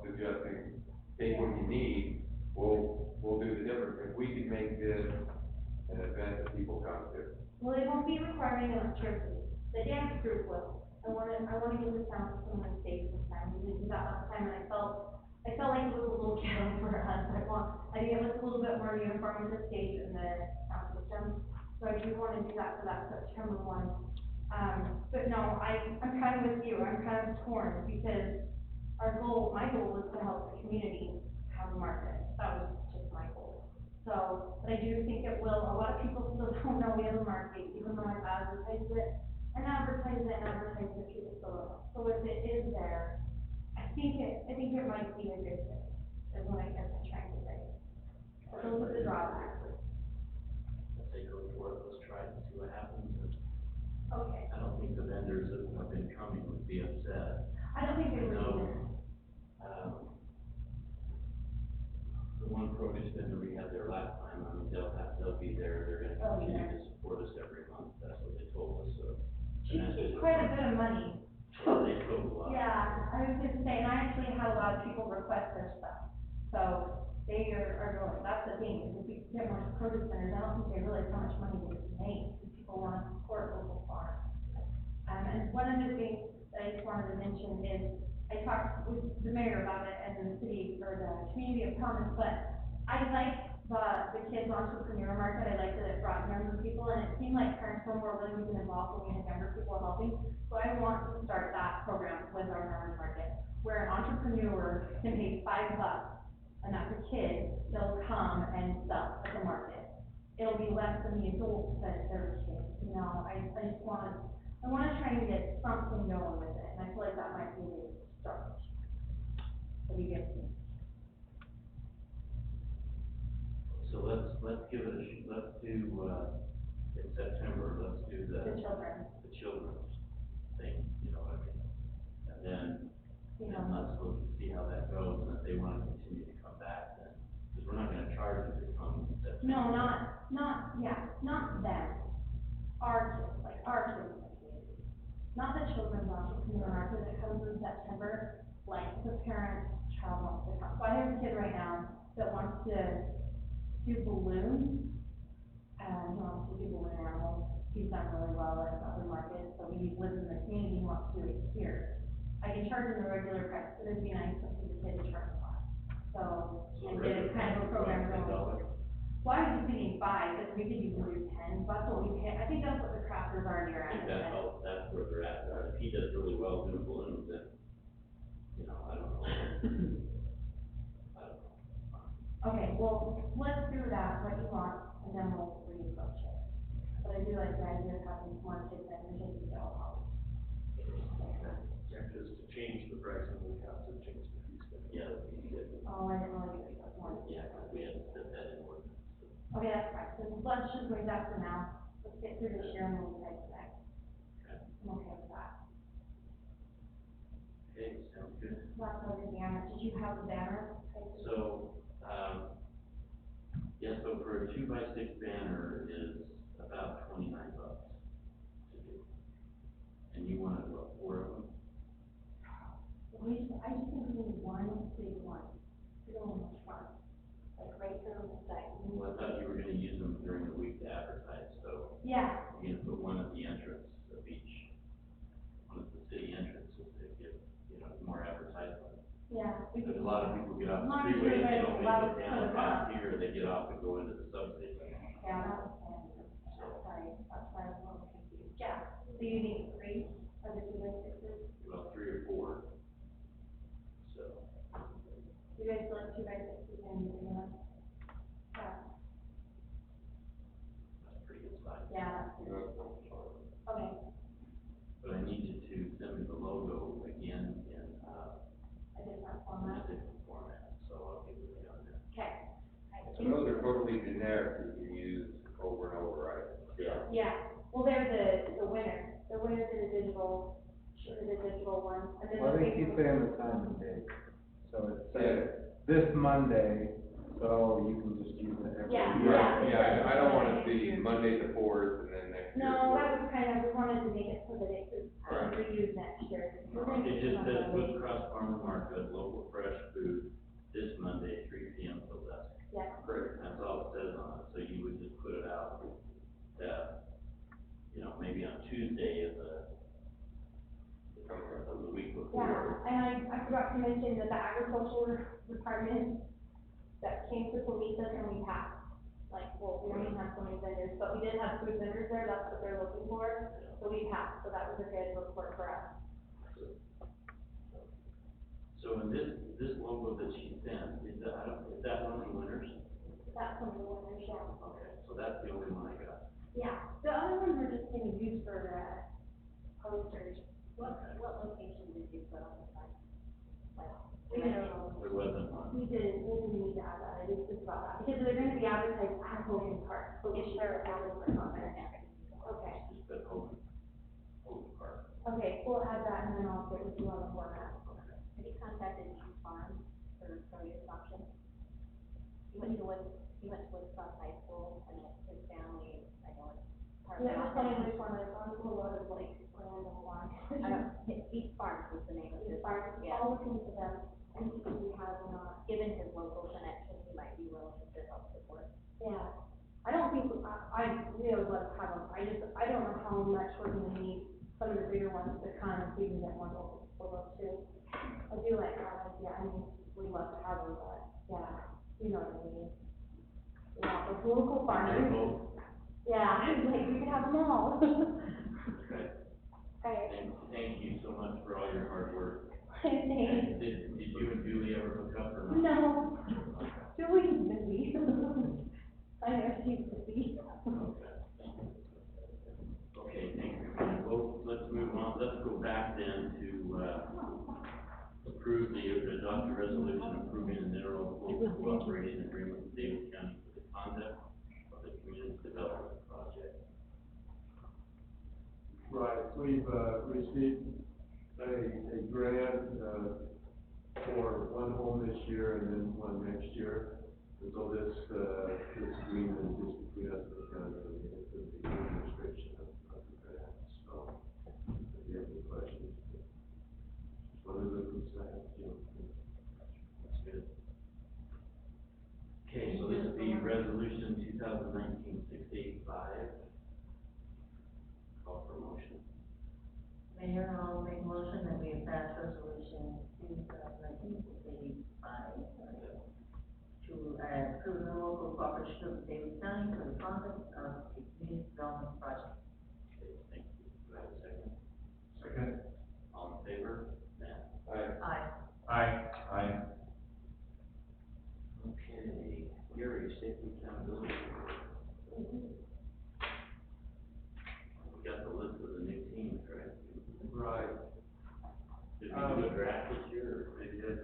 suggesting, take what you need, we'll do the difference, if we can make this an event that people come to. Well, it won't be requiring electricity, the dance group will. I wanna get this down to someone safe this time, we didn't do that last time, and I felt like it was a little ghetto for us, I think it looks a little bit more uniform with the stage and the sound system. So I do wanna do that for that September one. But no, I'm kind of with you, I'm kind of torn, because my goal was to help the community have a market, that was just my goal. So, but I do think it will, a lot of people still don't know we have a market, even though I've advertised it, people still don't know. So if it is there, I think it might be a good thing, is what I guess I'm trying to say. But those are the drawbacks. Let's say go for it, let's try it and see what happens. Okay, I don't think the vendors that have been coming would be upset. I don't think they would No. either. was gonna say, and I actually had a lot of people request their stuff, so they are going, that's the thing, is if you get more produce centers, I don't think they realize how much money they can make, if people wanna support local farms. And one of the things that I just wanted to mention is, I talked with the mayor about it and the city, or the community of Thomas, but I like the kids entrepreneur market, I like that it brought younger people, and it seemed like parents were more willing to get involved when we had younger people helping. So I want to start that program with our farmers market, where an entrepreneur can pay $5, and that's a kid, they'll come and sell at the market. It'll be less than the adults that they're kids, you know, I wanna try and get something going with it, and I feel like that might be a way to start. What do you guys think? So let's give it let's do, in September, let's do The children, the children's thing, you know what I mean? And then, you and know, let's look and see how that goes, and if they wanna continue to come back, then, because we're not gonna charge them to come in September. no, not them, our kids, like our kids in the community. Not the children's entrepreneur market that comes in September, like the parents' child wants to come. So I have a kid right now that wants to do balloons, he wants to do balloon animals. He's done really well at the market, so he lives in the community, he wants to do it here. I can charge him the regular price, but it'd be nice if he was to charge a lot. So, and get a kind of a program going. Well, I was just thinking 5, but we could even do 10, that's what we pay, I think that's what the crafters already are I think at. that's where they're at, if he does really well doing balloons, then, you know, I don't know. I don't know. Okay, well, let's do that, what you want, and then we'll reapproach it. But I do like the idea of having more kids that can take the all out. Yeah, because to change the pricing, we have to change the fee schedule. Yeah, the fee schedule. Oh, I didn't really get that one. Yeah, because we had to set that in ordinance. Okay, that's right, so let's just wait that for now, let's get through this year and we'll price it back. Okay. I'm okay with that. Okay, sounds good. That's what the banner, did you have the banner? So, yeah, so for a 2x6 banner is about $29 to do. And you wanted, what, 4 of them? I just think we need one big one, so much fun, like right there on the side. Well, I thought you were gonna use them during the week to advertise, so Yeah, you're gonna put one at the entrance of each, one at the city entrances to give, you know, more advertisement. yeah. Because a lot of people get off As long the as freeway, you're they don't allowed make it to down put it past up. here, they get off and go into the substation. Yeah, that was sorry, that's why I was a little confused. Yeah, so you need 3 of the 2 by 6s? Well, 3 or 4. So, You guys like 2 by 6s and you know? Yeah, that's a pretty good size. yeah, that's good. Okay, But I need you to send me the logo again in, I did that a format. different format, so I'll give it on there. Okay. So those are totally generic, you can use over and over, right? Yeah, well, they're the winner. The winner did a digital, she did a digital one, and then Well, the I think he's Facebook. saying the time and date, so it says this Monday, so you can just use it every Yeah. year. Yeah, I don't wanna see Monday the 4th and then next year. No, that was kind of, we wanted to make it so that it could be reused next year. We're gonna It get just some says of Woods those. Cross Farmer Market, local fresh food, this Monday, 3 p.m. till dusk. Yeah, Great. That's all it says on it, so you would just put it out, you know, maybe on Tuesday of the week before. yeah, and I forgot to mention that the agricultural department that came to police us and we passed. Like, well, we only had so many vendors, but we did have food vendors there, that's what they're looking for, so we passed, so that was a good report for us. So in this logo that she sent, is that one of the winners? That's one of the winners, yeah. Okay, so that's the only one I got. Yeah, the other ones were just gonna use for, posters. Okay. What location did you put on the sign? Like, we didn't know. There wasn't one. We didn't need to add that, I just think about that, because they're gonna be advertised at Hogan Park, so we should have advertised on there. Okay, Just put Hogan Park. okay, we'll add that and then I'll get with you on the format. Have you contacted Chief Farm for produce options? He went to Woods Cross High School, and his family, I know it's And it was funny which one I found, a lot of like random ones. I don't, East Farms was the name of it. Yeah. I'll look into them and see if we have not. Given his local connection, he might be willing to help support. Yeah, I don't think, we would love to have them, I don't know how much we're gonna need some of the bigger ones to kind of see get more local for those too. I do like that idea, I mean, we'd love to have them, but, yeah, you know what I mean. Yeah, but local farmers, yeah, like, we could have them all. Okay. Okay, Thank you so much for all your hard work. thanks. Did you and Julie ever hook up or not? No, Julie's busy. I know she's busy. Okay, thank you. Well, let's move on, let's go back then to, approve adopt a resolution approving the mineral local cooperation agreement with Davis County for the conduct of the community development project. Right, we've, received a grant, for one home this year and then one next year. And so this agreement is between us and the county, and it's the administration of the grant. So, if you have any questions, what is it from staff, That's good. Okay, so this is the resolution 2019-685. Call for motion. Mayor, I'll make a motion that we pass resolution 2019-685 to approve the local cooperation of Davis County for the conduct of the community development project. Okay, thank you. Do I have a second? Second. All in favor? Matt? Aye. Aye. Okay, Gary, safety accountability. We got the list of the new teams, right? Right. Did we do a draft this year, or maybe did?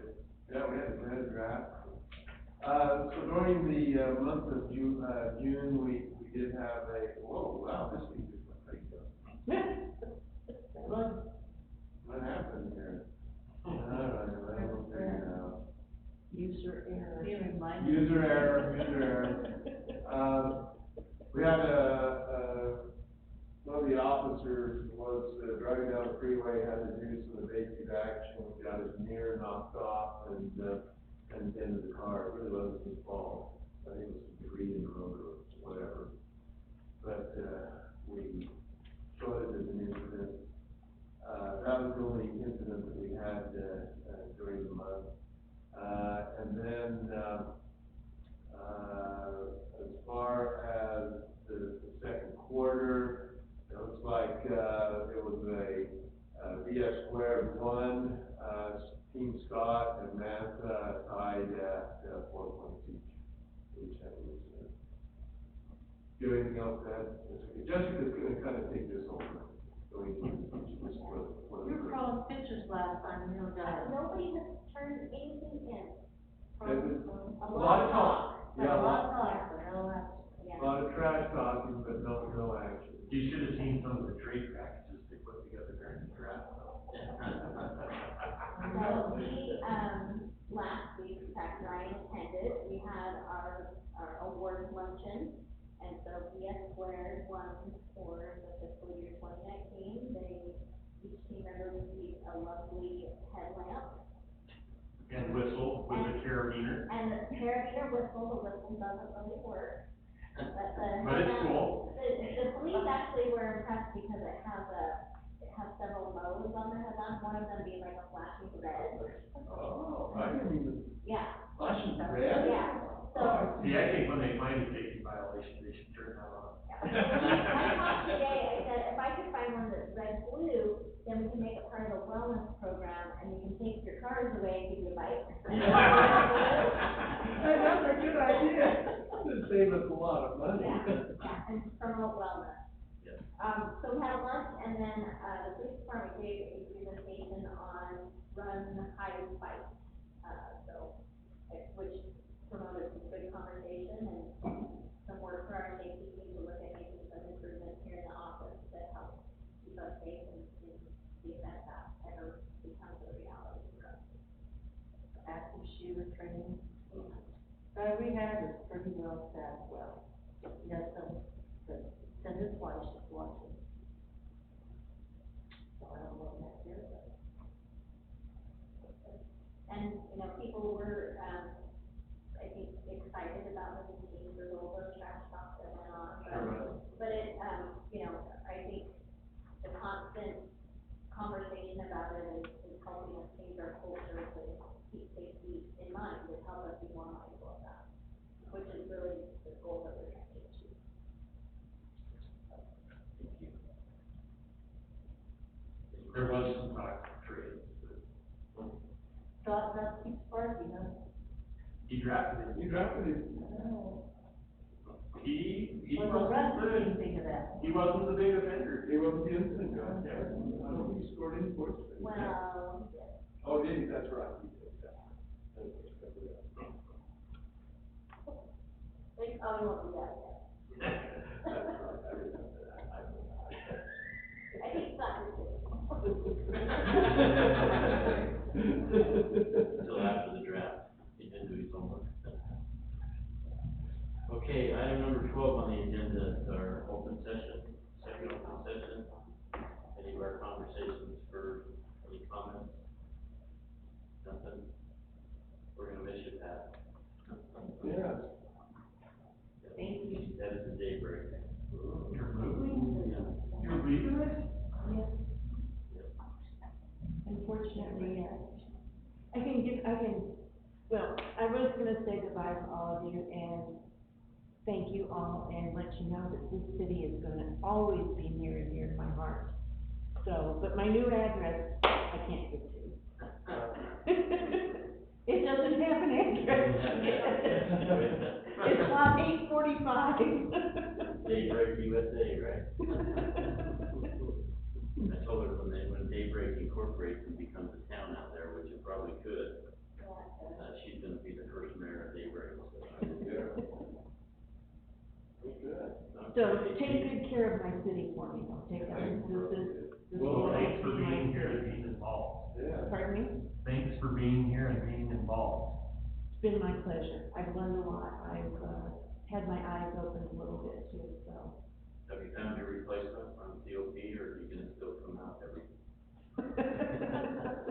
Yeah, we had a draft. So during the month of June, we did have wow, this week is pretty good. What happened here? I don't know, I will figure it out. User error. User error. We had one of the officers was driving down the freeway, had to do some evasive action, got his mirror knocked off and into the car. It really wasn't his fault. I think it was some debris in the road or whatever. But, we showed it as an incident. That was the only incident that we had, during the month. And then, as far as the second quarter, it looks like, it was a VS squared 1, Team Scott and Manta tied at 4 points each had an incident. Do you have anything else to add? Jessica's gonna kind of take this over, going into this what We were calling pictures last time, and no doubt. Nobody has turned anything in. A lot of talk. Yeah, A lot of talk, but no action. Yeah. a lot of trash talking, but no action. You should have seen some of the trade practices they put together during the draft. So we, last week, Pat and I attended, we had our award luncheon, and so VS Squared won for the fiscal year 2019. Each team member received a lovely headlamp. And whistle with the carabiner. And the carabiner whistle, the whistle doesn't really work. But But it's cool. The police actually were impressed because it has several modes on the headlamp, one of them being like a flashing red. Oh, I didn't even, Yeah, flashing red? yeah, so. See, I think when they find a safety violation, they should turn that on. I talked today, I said, if I could find one that's red blue, then we can make it part of the wellness program, and we can take your cars away and give you a bike. Hey, that's a good idea. It'd save us a lot of money. Yeah, and promote wellness. Yes. So we had lunch, and then, the police department gave a presentation on run, hide, fight. Which promoted some good conversation and some work for our safety team to look at making some improvements here in the office that help keep us safe and in the event that ever becomes a reality for us. Active shooter training. We had it pretty well staffed well. We got some, that said it twice, you know, people were, I think, excited about the meeting, there's all those trash talks that went on, but it, you know, I think the constant conversation about it is helping us change our culture to keep safety in mind, to help us be more mindful of that, which is really the goal that we're trying to achieve. Thank you. There was some talk of trade, Thought that's too sparky, huh? he drafted it. You drafted it. He Well, the rest wasn't didn't the, think of that. he wasn't the big offender. He wasn't the incident guy. Yeah. I don't think he scored any points. for it. Well, Oh, did he? That's right. He did, yeah. we probably won't do that again. That's right, I remember that. I think soccer too. Until after the draft, he didn't do his homework. Okay, item number 12 on the agenda is our open session, second open session. Any of our conversations for any comments? Nothing? We're gonna miss you, Pat. Yeah. Thank you. That is the day break. You're moving? Yeah. You're leaving us? Yes. Unfortunately, yes. Well, I was gonna say goodbye to all of you and thank you all and let you know that this city is gonna always be near and dear to my heart. So, but my new address, I can't give to. It doesn't have an address. It's lot 845. Daybreak USA, right? I told her when Daybreak incorporates and becomes a town out there, which it probably could, she's gonna be the first mayor of Daybreak. Yeah. Good. So take good care of my city for me, though. Take that, this is Well, thanks for my being here and city. being involved. Yeah. Pardon me? Thanks for being here and being involved. It's been my pleasure. I've learned a lot. I've, had my eyes open a little bit too, so. Have you found your replacement on COP, or are you gonna still come out every?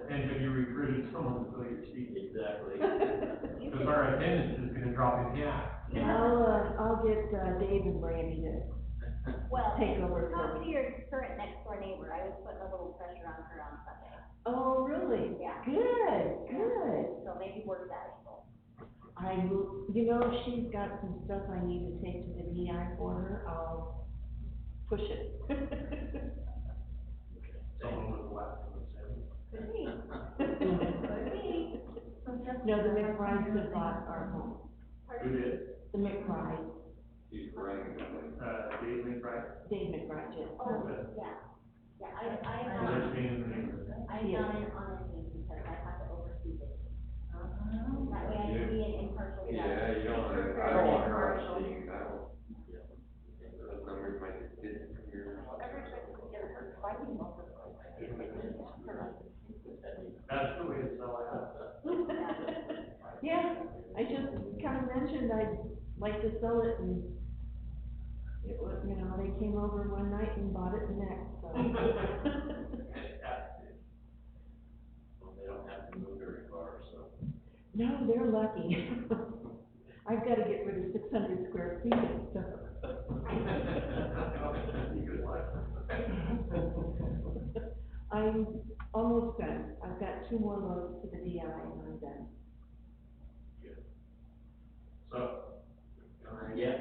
And have you recruited someone to fill your seat? Exactly. Because our attendance is gonna drop in half. I'll get, Dave and Brandy to Well, take over for talk to me. your current next door neighbor, I was putting a little pressure on her on Sunday, Oh, really? Yeah. Good, good. so maybe work that angle. You know, she's got some stuff I need to take to the DI for her. I'll push it. Someone was the last one to say. Could be. Could be. No, the McBrides have bought our home. Who did? The McBride, He's bragging about it. Dave McBride? Dave McBride, yes. Oh, yeah, yeah, I'm Is not, that staying in the neighborhood? I'm Yes. not in on a team because I have to oversee this. Uh-huh. That way I can be an impartial judge. Yeah, you don't want her, I don't want her on the team, I don't, Yeah. those numbers might get hidden from your. That's the way to sell a house. Yeah, I just kind of mentioned I'd like to sell it and it was, you know, they came over one night and bought it the next, so. Well, they don't have to move very far, so. No, they're lucky. I've got to get rid of 600 square feet and stuff. Good luck. I'm almost done. I've got 2 more loads to the DI and I'm done. So. Yeah.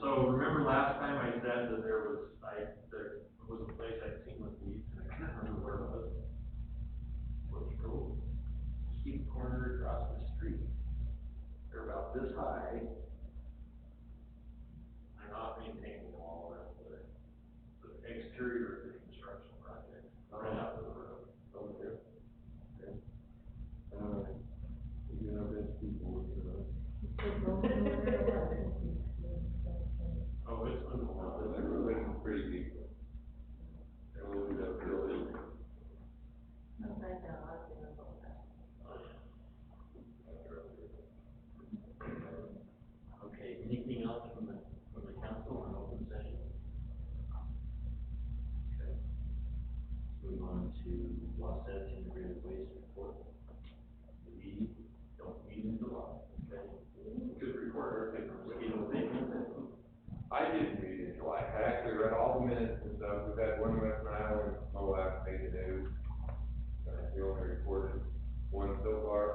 So remember last time I said that there was a place I'd seen with these, and I can't remember where it was. What's the road? Steep corner across the street. They're about this high. They're not maintaining them all, that's the exterior of the construction project, right out to the road. Oh, yeah. Okay. You know, there's people working on it. Oh, it's moving along. They're really pretty deep. They're moving up real easy.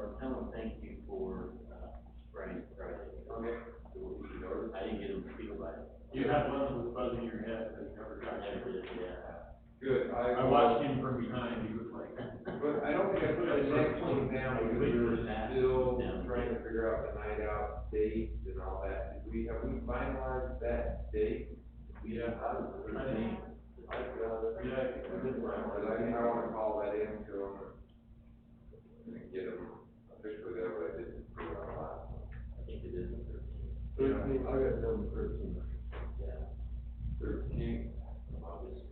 Or tell them thank you for, Brian Friday. Okay. I didn't get him to speak about it. You had one that was buzzing your head, but you never got I it. did, yeah. Good, I watched him from behind, he was like. But I don't think I put the next one down because we were still trying to figure out the night out dates and all that. Have we finalized that date? Yeah. Yeah, I think Because I wanna call that in to them and get them officially there, but I didn't do it on last one. I think it is the 13th. 13, I got done 13. Yeah. 13th. Of August.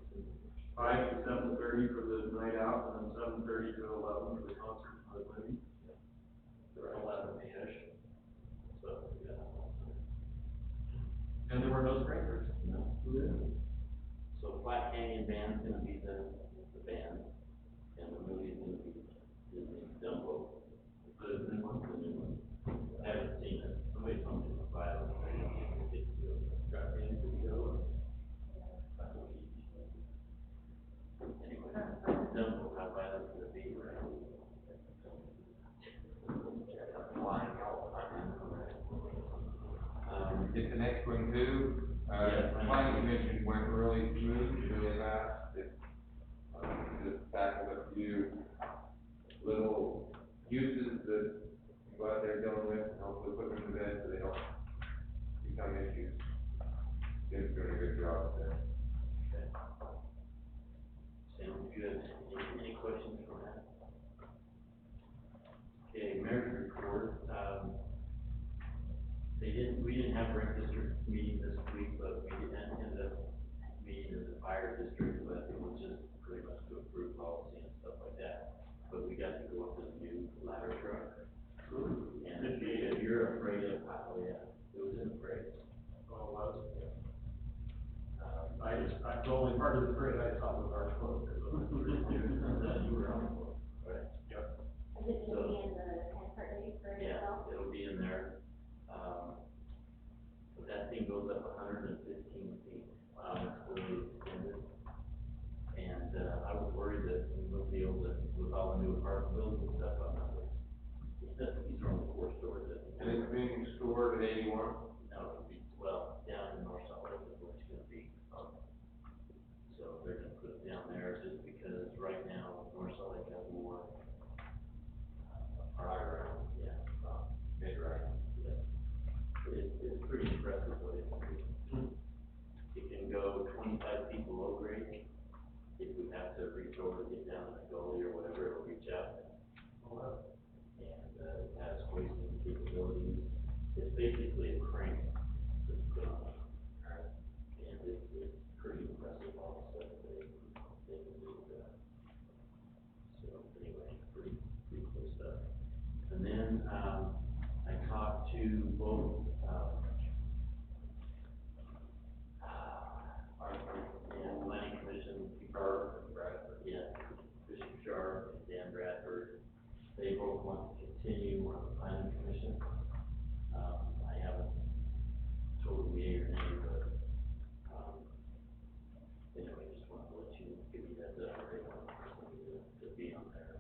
5 to 7:30 for the night out, and then 7:30 to 11 for the concert for the movie. 11-ish. So, yeah. And there were no strangers. No. So Flat Canyon Band's gonna be the band, and the movie's gonna be Disney Dumbo. The new one. The new one. I haven't seen it, somebody told me to buy it, I didn't get to go, drive in to go. Anyway, Dumbo, how violent could it be, right? Flying all the time. Get the next one too. Planning commission went really smooth, really fast. It, just tackled a few little uses that I'm glad they're dealing with, and hopefully put them to bed so they don't become issues. Tim's doing a good job there. Sounds good. Any questions for that? Okay, mayor's report, we didn't have rec district meeting this week, but we did end up meeting as a fire district, but it was just pretty much to approve policy and stuff like that. But we got to go up to the new ladder truck. And if you're afraid of, oh yeah, it was in the parade. Oh, was it? The only part of the parade I saw was our quote, because You were on the board, right? Yep. Is it gonna be in the Hancock Day for Yeah, itself? it'll be in there. But that thing goes up 115 feet, it's fully extended. And, I was worried that we wouldn't be able to, with all the new apartment buildings and stuff, I'm not, he's only 4 stories. And it's being stored at 81? No, it'll be, well, down in North Salt Lake is where it's gonna be. So they're gonna put it down there just because right now, North Salt Lake has more, ground, yeah, mid-ground, yeah. It's pretty impressive what it can do. It can go 25 feet below grade. If we have to reach over, get down in a gully or whatever, it'll reach out. And, it has hoisting capabilities. It's basically a crane that's put on it. And it's pretty impressive all the stuff that they can do with that. So anyway, pretty cool stuff. And then, I talked to both, and planning commission, Sharp and Bradford, yeah, Bishop Sharp and Dan Bradford. They both want to continue on the planning commission. I haven't told them yea or nay, but, anyway, just want to let you, give you that, they want to be on there.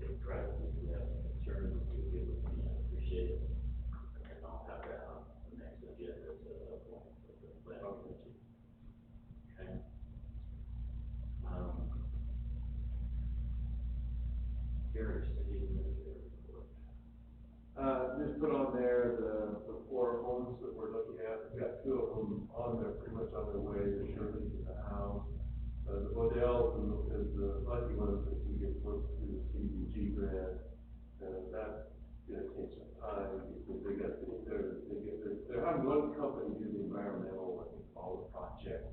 If Travis, if you have any concerns, you'll get with me, I appreciate it. And I'll have that on the next agenda as a point for the planning commission. Okay. Gary, city administrator report. Just put on there the 4 homes that we're looking at. We've got 2 of them on there, pretty much on their way, they're surely to the house. The Odell is the lucky one that we get close to the CDG grant. That's gonna take some time because they're having one company do the environmental, I think, all the project.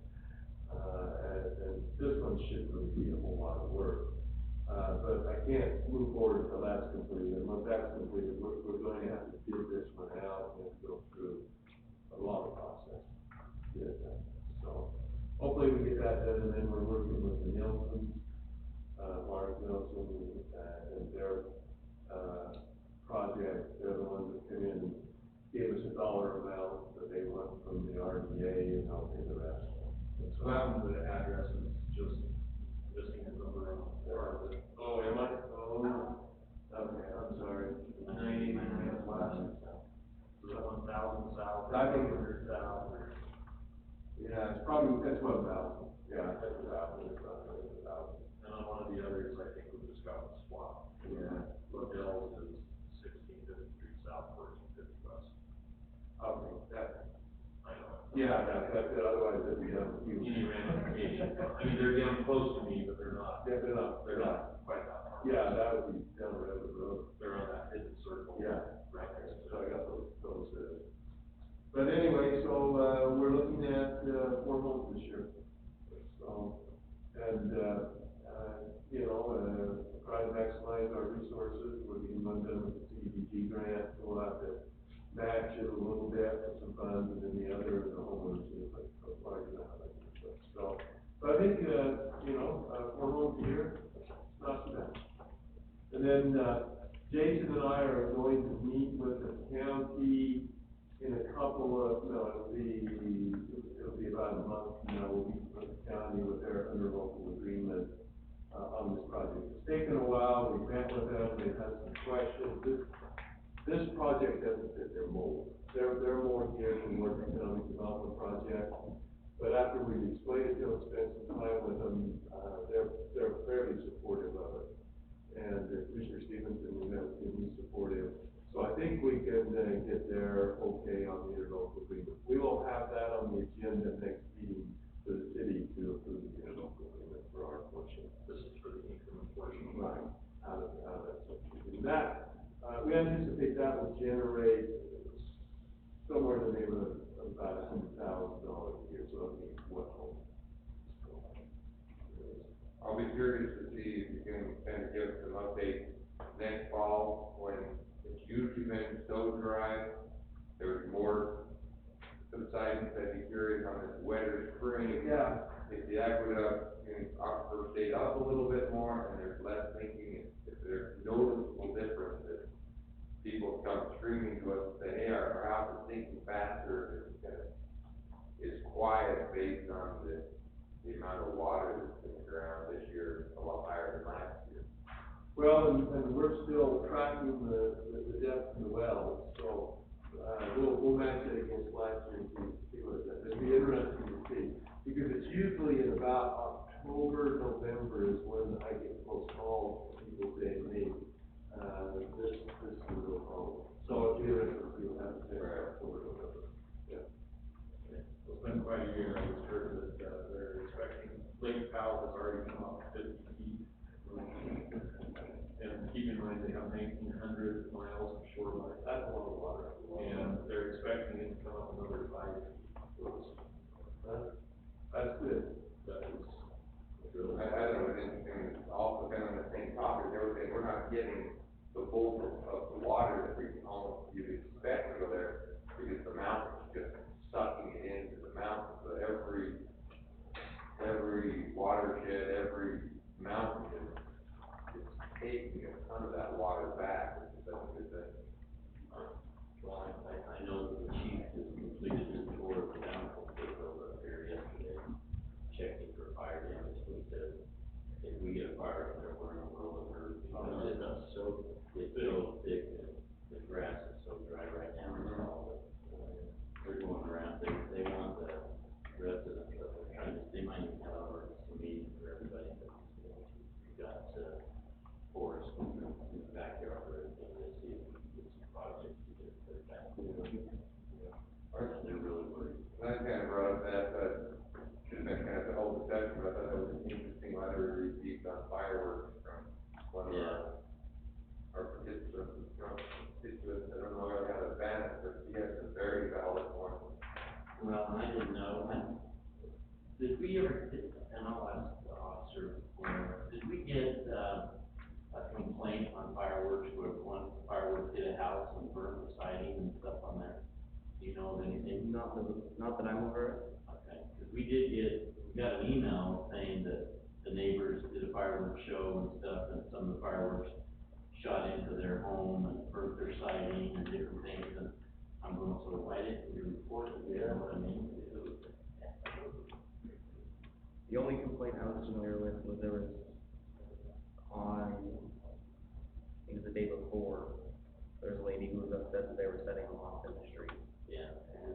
And this one shouldn't really be a whole lot of work. But I can't move forward until that's completed, and once that's completed, we're going to have to bid this one out and go through a long process. to get it done. So, hopefully we get that done, and then we're working with the Nelsons, Mark Nelson, and their, project, they're the ones that came in and gave us a dollar amount that they want from the RDA, and I'll pay the rest. And so, The address is just listing his number on the board. oh, am I? Oh, got the swap. Yeah. Lodell's is 1650 Street South, 1450 West. Okay, that, I know. yeah, that's good, otherwise it'd be done with you. Any ramifications, I mean, they're down close to me, but they're not. Yeah, they're not. They're not quite that far. Yeah, that would be down the road. They're on that hidden circle. Yeah. Right there. So I got those, but anyway, so, we're looking at, 4 homes this year. So, and, you know, try to maximize our resources, we're getting one done with the CDBG grant, so we'll have to match it a little bit with some funds, and then the other, the homeowners, is like, large amount of it. So, but I think, you know, 4 homes a year, not too bad. And then, Jason and I are going to meet with the county in a couple of, no, it'll be about a month, you know, we'll meet with the county with their interlocal agreement, on this project. It's taken a while, we met with them, they've had some questions. This project doesn't fit their mold. They're more geared toward economic development project, but after we explained it to them, spent some time with them, they're fairly supportive of it. And Commissioner Stevenson, you know, he's supportive. So I think we can, get there okay on the interlocal agreement. We will have that on the agenda next meeting for the city to approve the interlocal agreement for our portion. This is for the increment portion. Right, out of that section. And that, we anticipate that will generate somewhere in the neighborhood of about $100,000 a year, so it'll be what home. I'll be curious to see if you can kind of give us some updates next fall, when it's usually been so dry, there's more subsidence. I'd be curious on this wetter spring. Yeah. If the aqueduct can offer stay up a little bit more, and there's less thinking, if there's noticeable difference, if people come screaming to us and say, hey, our house is sinking faster, it's quiet based on the amount of water that's in the ground this year, a lot higher than last year. Well, and we're still tracking the depth of the wells, so, we'll match it against last year and see what it does. It'd be interesting to see, because it's usually in about October, November is when I get the most calls from people saying, hey, this is a real problem. So it'd be interesting to see what happens in October, November. Yeah. It's been quite a year. I was heard that, they're expecting Lake Powell has already come up 50 feet. And keep in mind, they have 1,900 miles of shoreline. That's a lot of water. And they're expecting it to come up another 5 feet. That's good. That is really. I don't know, and it's also been on the same topic, they were saying, we're not getting the bulk of the water that we almost, you'd expect to go there, because the mountain's just sucking it into the mountain, so every watershed, every mountain is taking a ton of that water back, which is a good thing. Well, I know that the chief has completed his tour of the downfall over there yesterday, checking for fire damage, and he said, if we get a fire up there, we're in a world of hurt, because it's so thick, and the grass is so dry right now, and all, but, they're going around, they want the residents, that they're trying to, they might even have an emergency meeting for everybody, but, we've got, forest in the backyard, or anything, to see if we can get some projects to get it back. They're really worried. And I kind of brought up that, should have been kind of the whole discussion, but I thought that was an interesting letter we received on fireworks from one of our participants, I don't know how to ban it, but he has some very valid points. Well, I didn't know, did we ever, and I'll ask the officer, did we get, a complaint on fireworks where one firework hit a house and burned the siding and stuff on there? Do you know of anything? Not that I'm aware of. Okay, because we got an email saying that the neighbors did a fireworks show and stuff, and some of the fireworks shot into their home and burnt their siding and different things, and I'm going, so why didn't you report it? You know what I mean? The only complaint I was familiar with was there was on, I think it was the day before, there was a lady who was upset that they were setting them off in the street. Yeah, and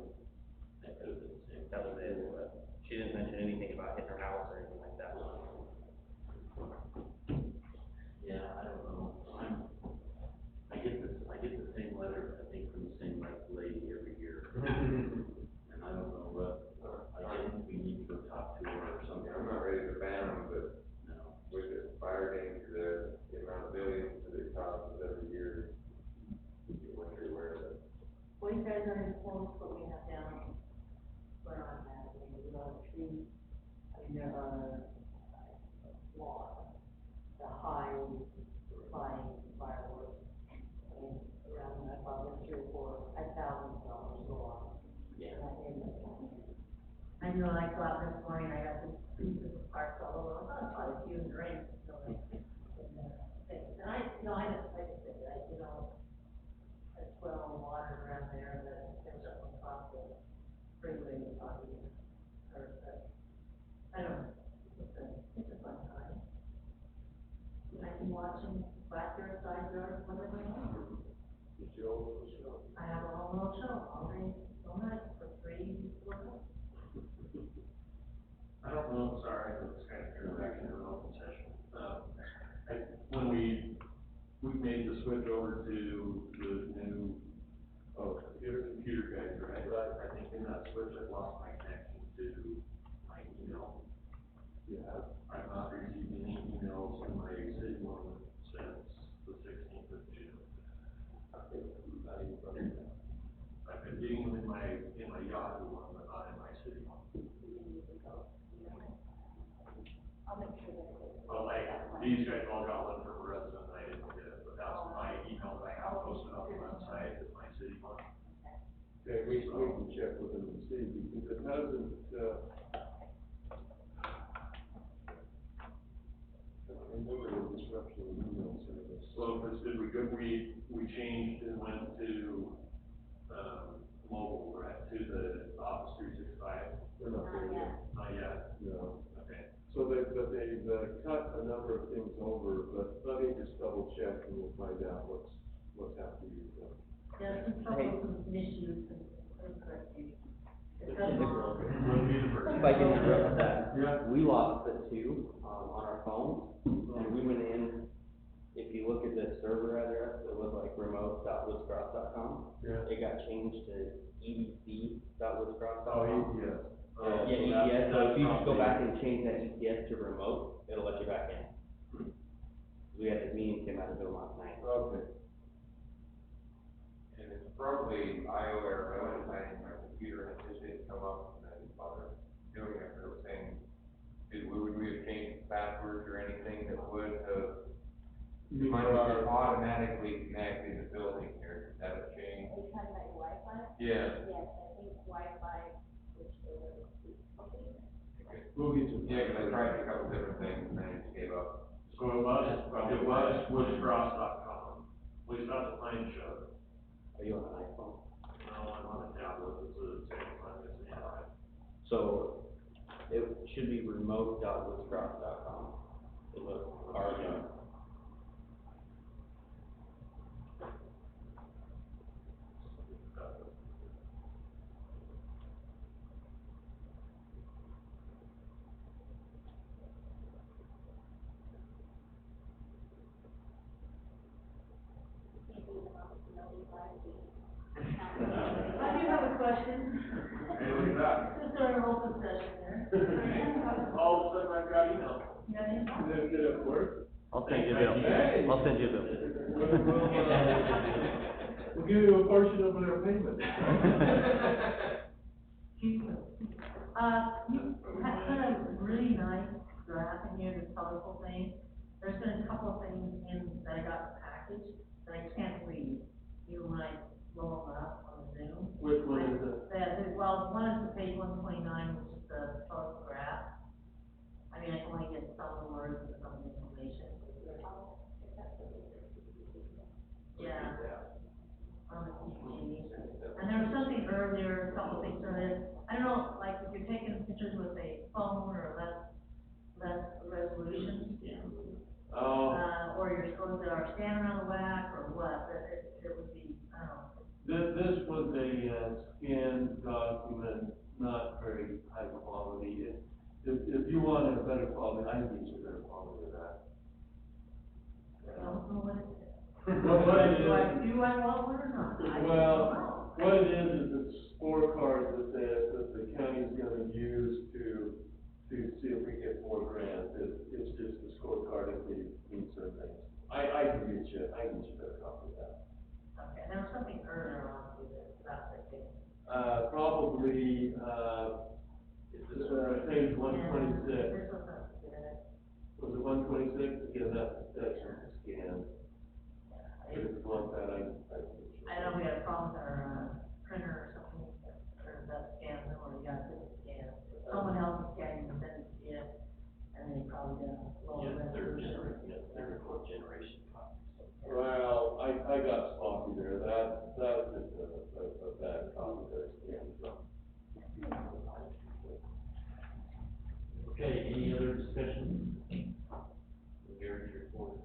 that could have been the same. That was it, but she didn't mention anything about hitting her house or anything like that. Yeah, when I go out this morning, I got this pieces of parts all over, I thought it's probably a few in the rain, so, and I, just like I said, a swell of water around there that comes up on top of the freeway, probably, or, I don't know, it's a fun time. I can watch them back there, side yard, whatever I want. It's your own little show. I have a whole little show, all day, all night, for 3 hours. I don't know, sorry, it's kind of turned back into an open session. When we made the switch over to the new, computer guys, right? I think in that switch, I lost my connection to my email. Yeah. I've not received any emails in my city one since the 16th of June. I've been getting them in my Yahoo one, but not in my city one. I'll make sure that it's. Well, like, these guys all got one from a resident, I didn't get it, but that's my email that I have posted on the website, is my city one. Okay, we can check with them and see, because it hasn't, I remember the disruption in email service. So, Chris, did we changed and went to, mobile, right, to the Office 365? We're not there yet. Not yet, No. okay. So they've cut a number of things over, but let me just double check and we'll find out what's happening with them. There's some trouble, some issues, and correct you. It's been long. Wouldn't be the first. If I can interrupt that, Yeah. we lost it too, on our phones, and we went in, if you look at the server address, it was like remote.woodscross.com. Yeah. It got changed to edc.woodscross.com. Oh, yes. Yeah, ETS, so if you just go back and change that ETS to remote, it'll let you back in. We had this meeting came out of it last night. Okay. And it's probably iOS, I went and my computer and it just didn't come up, and I didn't bother doing it, but it was saying, would we have changed passwords or anything that would have, might have automatically connected the building here, that would change? Are you talking about your Wi-Fi? Yeah. Yes, I think Wi-Fi, which they were, okay. We'll get you. Yeah, cause I tried a couple different things and I just gave up. So it was woodscross.com, at least that's what mine showed. Are you on an iPhone? No, I'm on a tablet, it's the same one as the other. So, it should be remote.woodscross.com, is what ours are. I do have a question. Hey, what's that? This is our open session there. All of a sudden I've got email. You got any? Did it work? I'll send you a bill. Hey. I'll send you a bill. We'll give you a portion of their payment. You have put a really nice graph in here, this colorful thing. There's been a couple of things in that I got in the package that I can't read, even when I blow them up on Zoom. Which one is it? Well, one is the page 129, which is the colorful graph. I mean, I can only get some of the words and some of the information. Yeah. On the PPE. And there was something earlier, a couple things on it. I don't know, like if you're taking pictures with a phone or less resolution. Oh, Or you're supposed to, or stand around the whack or what, but it would be, I don't know. this was a scanned document, not very high quality. If you want a better quality, I can get you a better quality of that. I don't know what it is. What it is. Do I want one or not? I don't Well, know. what it is a scorecard that the county's gonna use to see if we get more grants. It's just a scorecard if we meet certain things. I can get you a better copy of that. Okay, there was something earlier on with it, about that thing. Probably, page 126. This was not good. Was it 126? Yeah, that's a scan. But if you want that, I can get you. I know we had a problem with our, printer or something, or that scan, or we got this scan. So of that cost that came from. Okay, any other discussion? Gary's report.